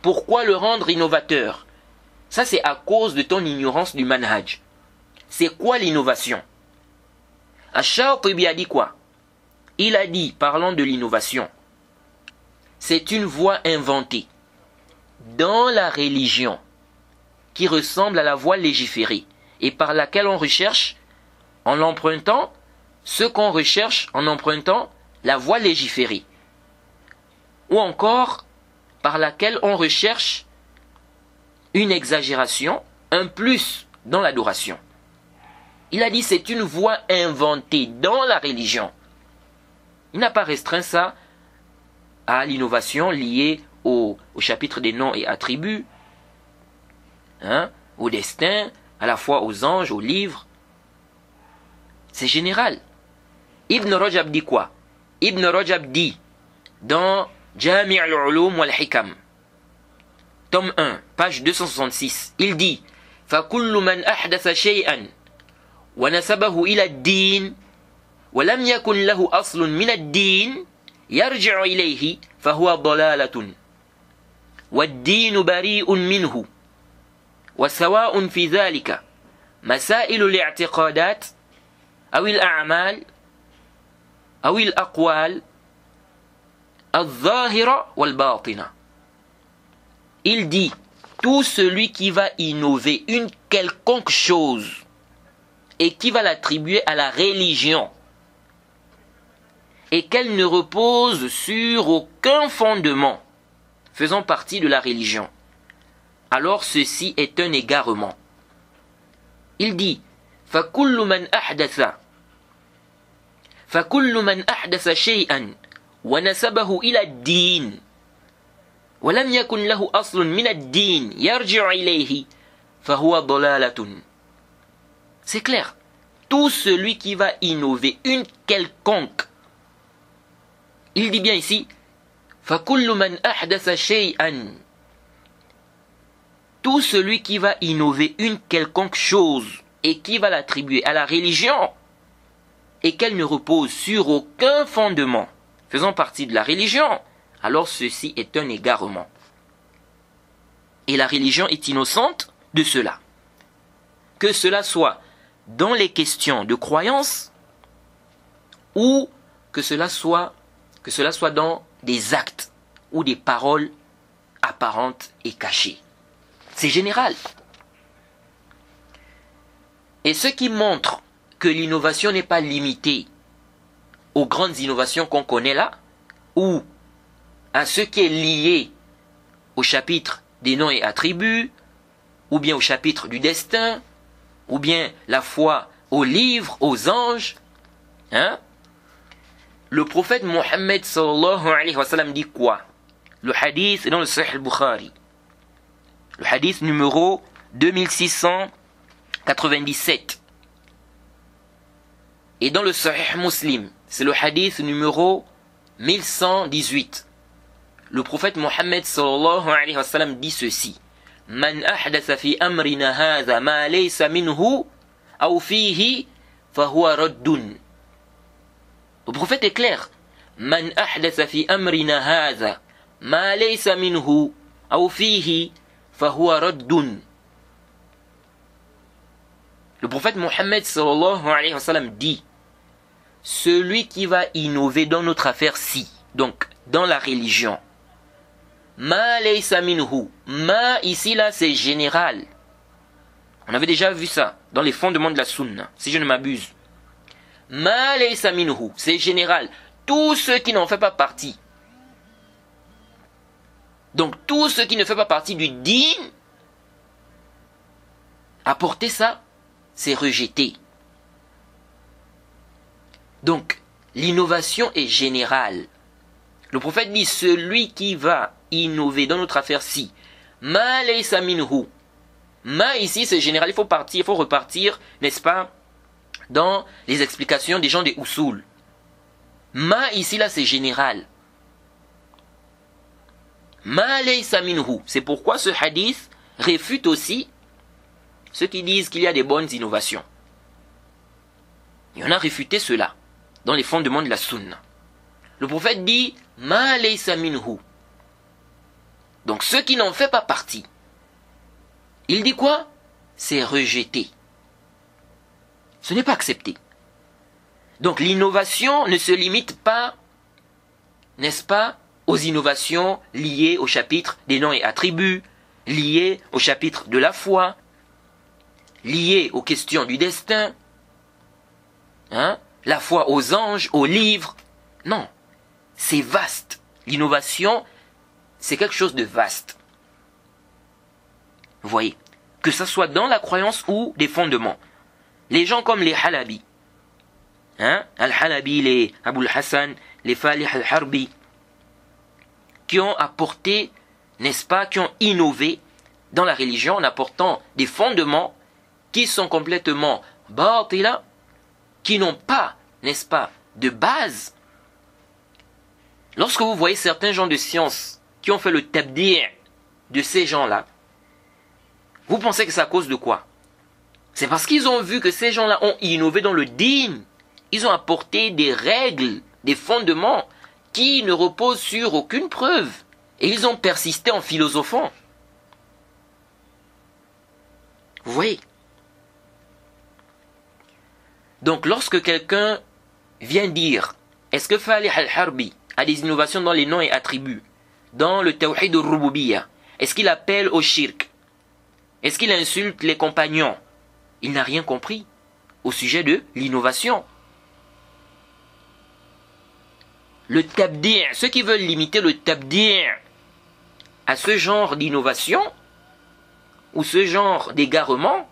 Pourquoi le rendre innovateur? Ça, c'est à cause de ton ignorance du manhaj. C'est quoi l'innovation? Ash-Shatibi a dit quoi? Il a dit, parlant de l'innovation, c'est une voie inventée dans la religion qui ressemble à la voie légiférée et par laquelle on recherche, en l'empruntant, ce qu'on recherche en empruntant la voie légiférée. Ou encore, par laquelle on recherche une exagération, un plus dans l'adoration. Il a dit c'est une voie inventée dans la religion. Il n'a pas restreint ça à l'innovation liée au chapitre des noms et attributs, au destin, à la fois aux anges, aux livres. C'est général. Ibn Rajab dit quoi? Ibn Rajab dit dans Jami' al-Ulum wal-Hikam, tome 1, page 266, il dit فَكُلُّ مَنْ أَحْدَثَ شَيْئًا وَنَسَبَهُ إِلَى الدِّينِ وَلَمْ يَكُنْ لَهُ أَصْلٌ مِنَ الدِّينِ يَرْجِعُ إِلَيْهِ فَهُوَ ضَلَالَةٌ وَالدِّينُ بَرِيءٌ مِنْهُ وسواء في ذلك مسائل الاعتقادات أو الأعمال أو الأقوال الظاهرة والباطنة. Il dit, tout celui qui va innover une quelconque chose et qui va l'attribuer à la religion et qu'elle ne repose sur aucun fondement faisant partie de la religion, alors ceci est un égarement. Il dit فَكُلُّ مَنْ أَحْدَثَ شَيْئًا وَنَسَبَهُ إِلَى الدِّينِ وَلَمْ يَكُنْ لَهُ أَصْلٌ مِنَ الدِّينِ يَرْجِعُ إِلَيْهِ فَهُوَ ضَلَالَةٌ. C'est clair. Tout celui qui va innover une quelconque, il dit bien ici فَكُلُّ مَنْ أَحْدَثَ شَيْئًا, tout celui qui va innover une quelconque chose et qui va l'attribuer à la religion et qu'elle ne repose sur aucun fondement faisant partie de la religion, alors ceci est un égarement. Et la religion est innocente de cela. Que cela soit dans les questions de croyance ou que cela soit dans des actes ou des paroles apparentes et cachées. C'est général. Et ce qui montre que l'innovation n'est pas limitée aux grandes innovations qu'on connaît là, ou à ce qui est lié au chapitre des noms et attributs, ou bien au chapitre du destin, ou bien la foi aux livres, aux anges. Le prophète Mohammed sallallahu alayhi wa sallam dit quoi? Le hadith est dans le Sahih al-Bukhari. Le hadith numéro 2697. Et dans le Sahih Muslim, c'est le hadith numéro 1118. Le prophète Mohammed sallallahu alayhi wa sallam dit ceci: Man ahdatha fi amrina hadha ma laysa minhu aw fihi fahuwa raddun. Le prophète est clair. Man ahdatha fi amrina hadha ma laysa minhu aw fihi fahuwa raddun. Le prophète Mohammed sallallahu alayhi wa sallam dit: celui qui va innover dans notre affaire-ci, donc dans la religion, ma laysa minhu, ma ici là c'est général. On avait déjà vu ça dans les fondements de la sunna, si je ne m'abuse. Ma laysa minhu, c'est général. Tout ce qui n'en fait pas partie. Donc tout ce qui ne fait pas partie du din, apporter ça, c'est rejeté. Donc, l'innovation est générale. Le prophète dit, celui qui va innover dans notre affaire-ci, ma laysa minhu. Ma ici c'est général, il faut repartir, n'est-ce pas, dans les explications des gens des usul. Ma ici là c'est général. Ma laysa minhu. C'est pourquoi ce hadith réfute aussi ceux qui disent qu'il y a des bonnes innovations. Il y en a réfuté cela dans les fondements de la sunna. Le prophète dit ma laysa minhu. Donc ce qui n'en fait pas partie, il dit quoi? C'est rejeté. Ce n'est pas accepté. Donc l'innovation ne se limite pas, n'est-ce pas, aux innovations liées au chapitre des noms et attributs, liées au chapitre de la foi, liées aux questions du destin, la foi aux anges, aux livres. Non, c'est vaste. L'innovation, c'est quelque chose de vaste. Vous voyez, que ce soit dans la croyance ou des fondements. Les gens comme les Halabi, Al-Halabi, les Abul Hassan, les Falih al-Harbi, qui ont apporté, n'est-ce pas, qui ont innové dans la religion en apportant des fondements qui sont complètement batila, qui n'ont pas, n'est-ce pas, de base. Lorsque vous voyez certains gens de science qui ont fait le tabdi' de ces gens-là, vous pensez que c'est à cause de quoi? C'est parce qu'ils ont vu que ces gens-là ont innové dans le din. Ils ont apporté des règles, des fondements qui ne reposent sur aucune preuve. Et ils ont persisté en philosophant. Vous voyez? Donc lorsque quelqu'un vient dire, est-ce que Falih al-Harbi a des innovations dans les noms et attributs, dans le tawhid al-Rububiyya, est-ce qu'il appelle au shirk? Est-ce qu'il insulte les compagnons? Il n'a rien compris au sujet de l'innovation. Le tabdi', ceux qui veulent limiter le tabdi' à ce genre d'innovation ou ce genre d'égarement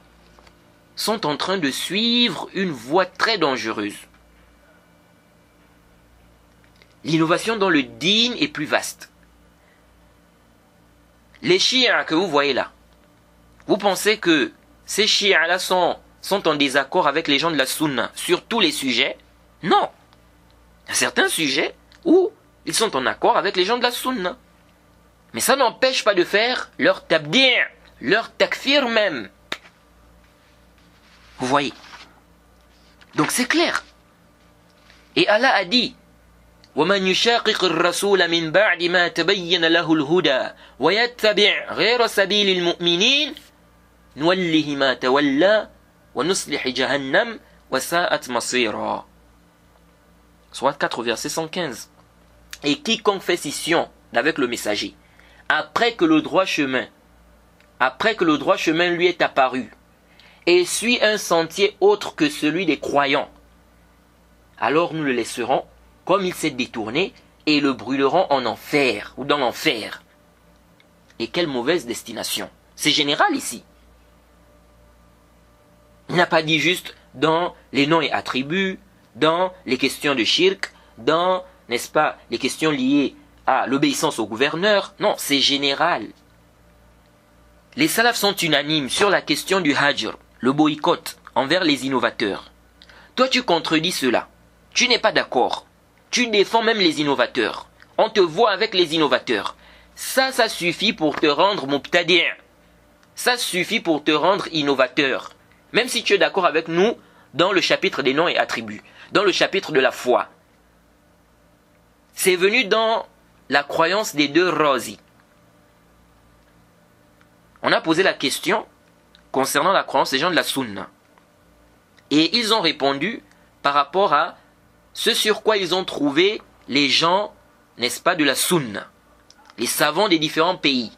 sont en train de suivre une voie très dangereuse. L'innovation dans le din est plus vaste. Les chiites que vous voyez là, vous pensez que ces chiites-là sont en désaccord avec les gens de la sunna sur tous les sujets? Non. Il y a certains sujets où ils sont en accord avec les gens de la sunna. Mais ça n'empêche pas de faire leur tabdi', leur takfir même. Vous voyez? Donc c'est clair. Et Allah a dit, وَمَنْ يُشَاقِقِ الرَّسُولَ مِنْ بَعْدِ مَا تَبَيَّنَ لَهُ الْهُدَى وَيَتَّبِعْ غَيْرَ سَبِيلِ الْمُؤْمِنِينَ نُوَلِّهِ مَا تَوَلَّى وَنُصْلِحِ جَهَنَّمَ وَسَاءَتْ مَصِيرًا. Soit 4 verset 115. Et quiconque fait scission avec le messager, après que le droit chemin lui est apparu, et suit un sentier autre que celui des croyants, alors nous le laisserons comme il s'est détourné et le brûlerons en enfer ou dans l'enfer. Et quelle mauvaise destination. C'est général ici. Il n'a pas dit juste dans les noms et attributs, dans les questions de shirk, dans, n'est-ce pas, les questions liées à l'obéissance au gouverneur. Non, c'est général. Les salafs sont unanimes sur la question du hajr, le boycott envers les innovateurs. Toi, tu contredis cela. Tu n'es pas d'accord. Tu défends même les innovateurs. On te voit avec les innovateurs. Ça suffit pour te rendre mubtadi'. Ça suffit pour te rendre innovateur. Même si tu es d'accord avec nous dans le chapitre des noms et attributs, dans le chapitre de la foi. C'est venu dans la croyance des deux Razi. On a posé la question concernant la croyance des gens de la Sunna. Et ils ont répondu par rapport à ce sur quoi ils ont trouvé les gens, n'est-ce pas, de la Sunna. Les savants des différents pays,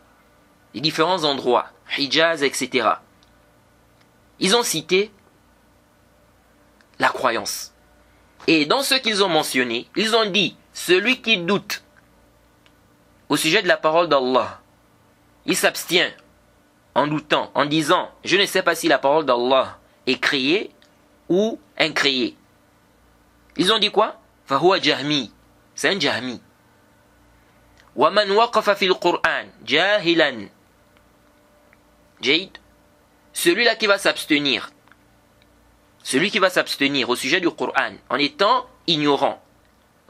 des différents endroits, Hijaz, etc. Ils ont cité la croyance. Et dans ce qu'ils ont mentionné, ils ont dit, celui qui doute au sujet de la parole d'Allah, il s'abstient en doutant, en disant, je ne sais pas si la parole d'Allah est créée ou incréée. Ils ont dit quoi? Fahuwa jahmi. C'est un jahmi. Wa man waqafa fil Qur'an jahilan. Jayd. Celui-là qui va s'abstenir. Celui qui va s'abstenir au sujet du Qur'an en étant ignorant.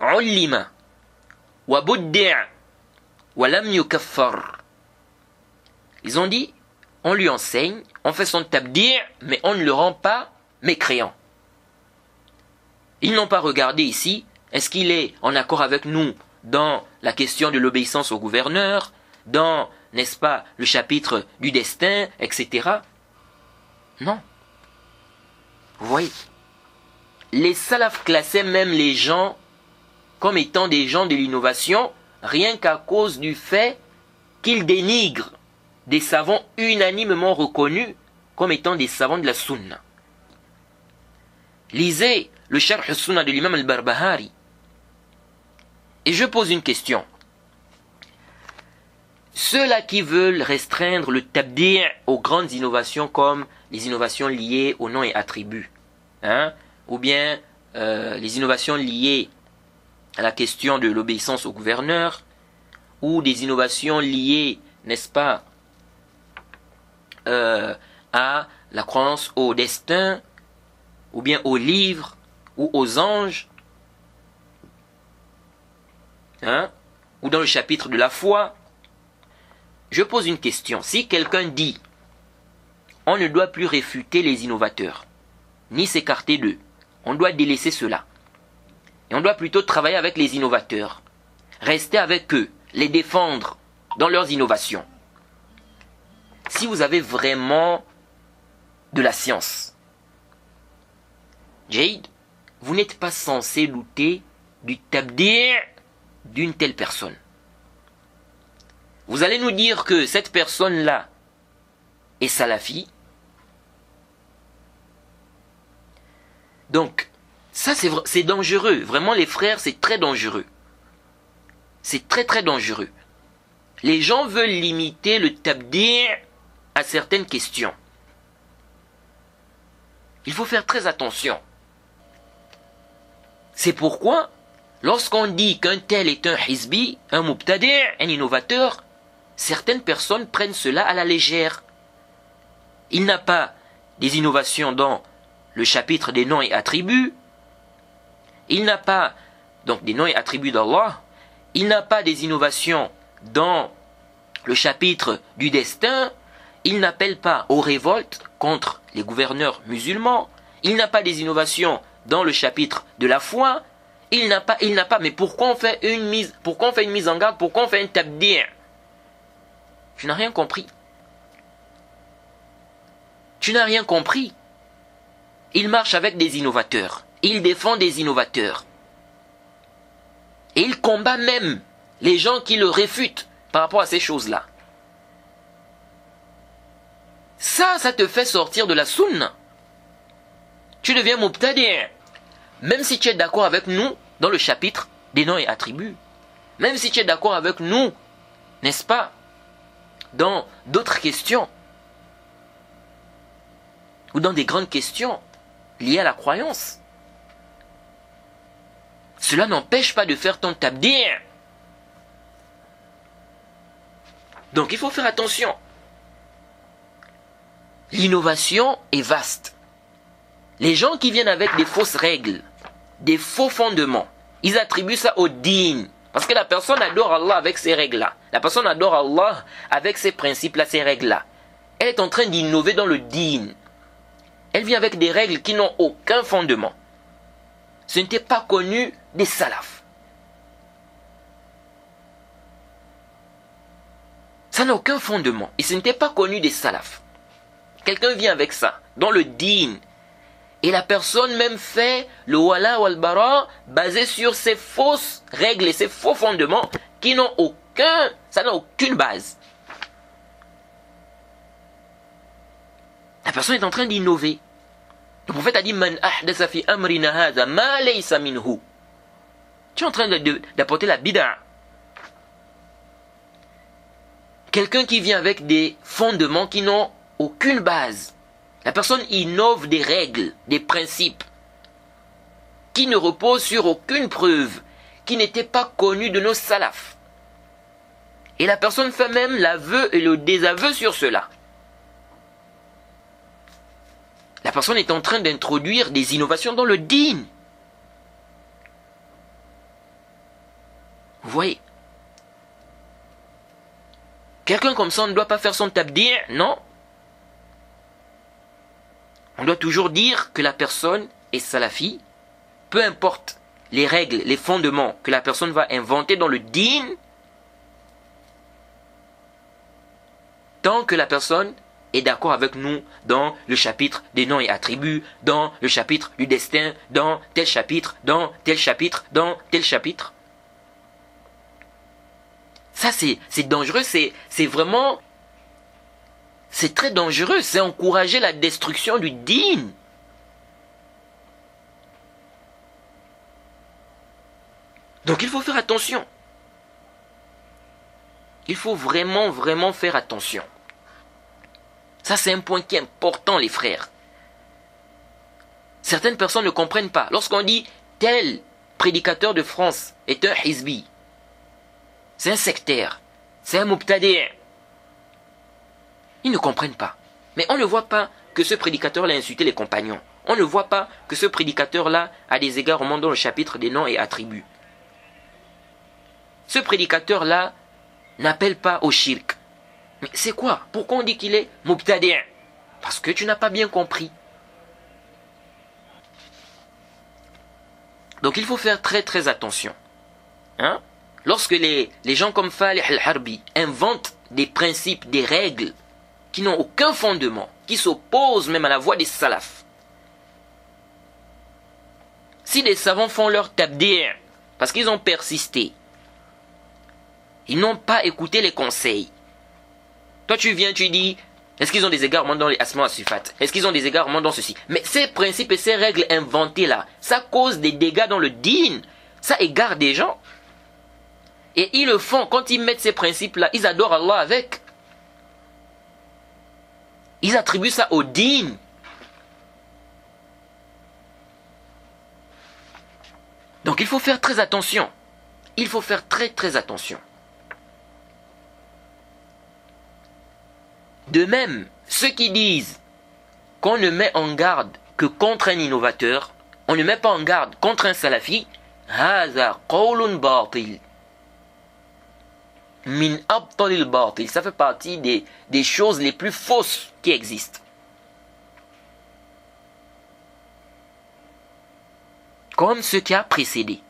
Ullima. Wa buddi'a. Wa lam yukaffar. Ils ont dit, on lui enseigne, on fait son tabdi', mais on ne le rend pas mécréant. Ils n'ont pas regardé ici, est-ce qu'il est en accord avec nous dans la question de l'obéissance au gouverneur, dans, n'est-ce pas, le chapitre du destin, etc. Non. Vous voyez, les salafs classaient même les gens comme étant des gens de l'innovation, rien qu'à cause du fait qu'ils dénigrent des savants unanimement reconnus comme étant des savants de la sunna. Lisez le Sharh al-Sunnah de l'imam al-Barbahari. Et je pose une question. Ceux-là qui veulent restreindre le tabdi' aux grandes innovations comme les innovations liées aux noms et attributs, ou bien les innovations liées à la question de l'obéissance au gouverneur, ou des innovations liées, n'est-ce pas, à la croyance au destin, ou bien aux livres, ou aux anges, hein, ou dans le chapitre de la foi, je pose une question. Si quelqu'un dit, on ne doit plus réfuter les innovateurs, ni s'écarter d'eux, on doit délaisser cela. Et on doit plutôt travailler avec les innovateurs, rester avec eux, les défendre dans leurs innovations. Si vous avez vraiment de la science, Jade, vous n'êtes pas censé douter du tabdi' d'une telle personne. Vous allez nous dire que cette personne-là est salafi. Donc, ça c'est dangereux. Vraiment les frères, c'est très dangereux. C'est très très dangereux. Les gens veulent limiter le tabdi' à certaines questions. Il faut faire très attention. C'est pourquoi, lorsqu'on dit qu'un tel est un hizbi, un mubtadi', un innovateur, certaines personnes prennent cela à la légère. Il n'a pas des innovations dans le chapitre des noms et attributs. Il n'a pas donc des noms et attributs d'Allah. Il n'a pas des innovations dans le chapitre du destin. Il n'appelle pas aux révoltes contre les gouverneurs musulmans. Il n'a pas des innovations dans le chapitre de la foi. Il n'a pas, mais pourquoi on fait une mise en garde? Pourquoi on fait un tabdi'? Tu n'as rien compris. Tu n'as rien compris. Il marche avec des innovateurs. Il défend des innovateurs. Et il combat même les gens qui le réfutent par rapport à ces choses-là. Ça te fait sortir de la sunna. Tu deviens mubtadi'. Même si tu es d'accord avec nous dans le chapitre des noms et attributs. Même si tu es d'accord avec nous, n'est-ce pas, dans d'autres questions. Ou dans des grandes questions liées à la croyance. Cela n'empêche pas de faire ton tabdi'. Donc il faut faire attention. L'innovation est vaste. Les gens qui viennent avec des fausses règles, des faux fondements, ils attribuent ça au din. Parce que la personne adore Allah avec ces règles-là. La personne adore Allah avec ces principes-là, ces règles-là. Elle est en train d'innover dans le din. Elle vient avec des règles qui n'ont aucun fondement. Ce n'était pas connu des salafs. Ça n'a aucun fondement. Et ce n'était pas connu des salafs. Quelqu'un vient avec ça, dans le din. Et la personne même fait le wala wal bara basé sur ces fausses règles et ces faux fondements qui n'ont ça n'a aucune base. La personne est en train d'innover. Le prophète a dit Man ahdatha fi amrina hadha ma laysa minhu. Tu es en train d'apporter la bid'a. Quelqu'un qui vient avec des fondements qui n'ont aucune base. La personne innove des règles, des principes, qui ne reposent sur aucune preuve, qui n'étaient pas connus de nos salafs. Et la personne fait même l'aveu et le désaveu sur cela. La personne est en train d'introduire des innovations dans le din. Vous voyez? Quelqu'un comme ça, on ne doit pas faire son tabdi', non? On doit toujours dire que la personne est salafi, peu importe les règles, les fondements que la personne va inventer dans le din, tant que la personne est d'accord avec nous dans le chapitre des noms et attributs, dans le chapitre du destin, dans tel chapitre, dans tel chapitre, dans tel chapitre. Ça c'est dangereux, c'est vraiment... C'est très dangereux, c'est encourager la destruction du din. Donc il faut faire attention. Il faut vraiment, vraiment faire attention. Ça c'est un point qui est important les frères. Certaines personnes ne comprennent pas. Lorsqu'on dit tel prédicateur de France est un hizbi, c'est un sectaire, c'est un mubtadi'. Ils ne comprennent pas. Mais on ne voit pas que ce prédicateur-là a insulté les compagnons. On ne voit pas que ce prédicateur-là a des égards au monde dans le chapitre des noms et attributs. ce prédicateur-là n'appelle pas au shirk. Mais c'est quoi? Pourquoi on dit qu'il est mubtadi'? Parce que tu n'as pas bien compris. Donc il faut faire très très attention. Hein? Lorsque les gens comme Falih al-Harbi inventent des principes, des règles qui n'ont aucun fondement, qui s'opposent même à la voie des salafs. Si des savants font leur tabdi' parce qu'ils ont persisté, ils n'ont pas écouté les conseils. Toi tu viens, tu dis, est-ce qu'ils ont des égarements dans les asma sifat? Est-ce qu'ils ont des égarements dans ceci? Mais ces principes et ces règles inventées là, ça cause des dégâts dans le dîn. Ça égare des gens. Et ils le font, quand ils mettent ces principes là, ils adorent Allah avec. Ils attribuent ça au dîn. Donc il faut faire très attention. Il faut faire très très attention. De même, ceux qui disent qu'on ne met en garde que contre un innovateur, on ne met pas en garde contre un salafi, هذا قول باطل من أبطل الباطل. Ça fait partie des choses les plus fausses qui existent. Comme ce qui a précédé,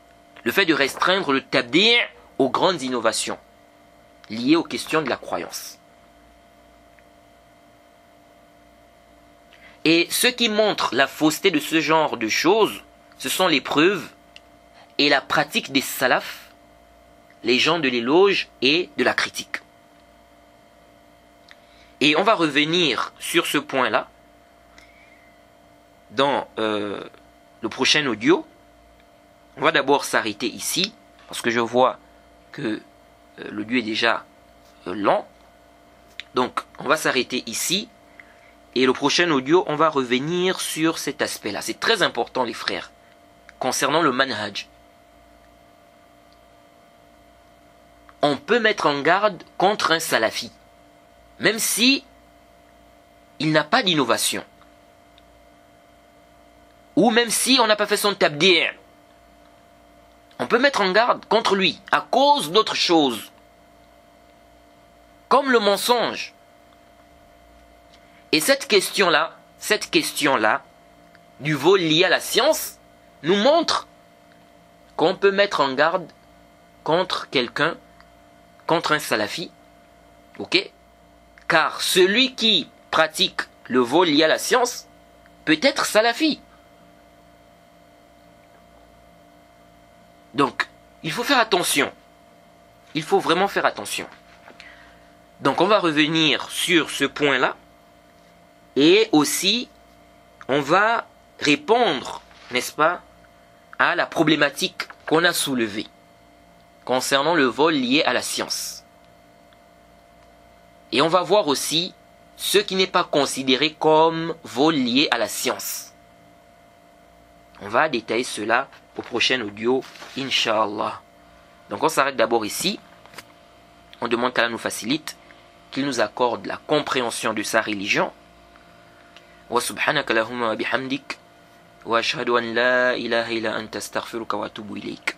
le fait de restreindre le tabdi' aux grandes innovations liées aux questions de la croyance. Et ce qui montre la fausseté de ce genre de choses, ce sont les preuves et la pratique des salafs, les gens de l'éloge et de la critique. Et on va revenir sur ce point-là dans le prochain audio. On va d'abord s'arrêter ici, parce que je vois que l'audio est déjà long. Donc, on va s'arrêter ici. Et le prochain audio, on va revenir sur cet aspect-là. C'est très important, les frères, concernant le manhaj. On peut mettre en garde contre un salafi, même si il n'a pas d'innovation. Ou même si on n'a pas fait son tabdi'. On peut mettre en garde contre lui à cause d'autres choses, comme le mensonge. Et cette question-là, du vol lié à la science, nous montre qu'on peut mettre en garde contre quelqu'un, contre un salafi, ok? Car celui qui pratique le vol lié à la science peut être salafi. Donc, il faut faire attention. Il faut vraiment faire attention. Donc, on va revenir sur ce point-là. Et aussi, on va répondre, n'est-ce pas, à la problématique qu'on a soulevée concernant le vol lié à la science. Et on va voir aussi ce qui n'est pas considéré comme vol lié à la science. On va détailler cela au prochain audio, Inch'Allah. Donc on s'arrête d'abord ici. On demande qu'Allah nous facilite, qu'il nous accorde la compréhension de sa religion. Wa subhanaka lahumma wa bihamdik wa ashhadu an la ilaha illa anta astaghfiruka wa atubu ilayk.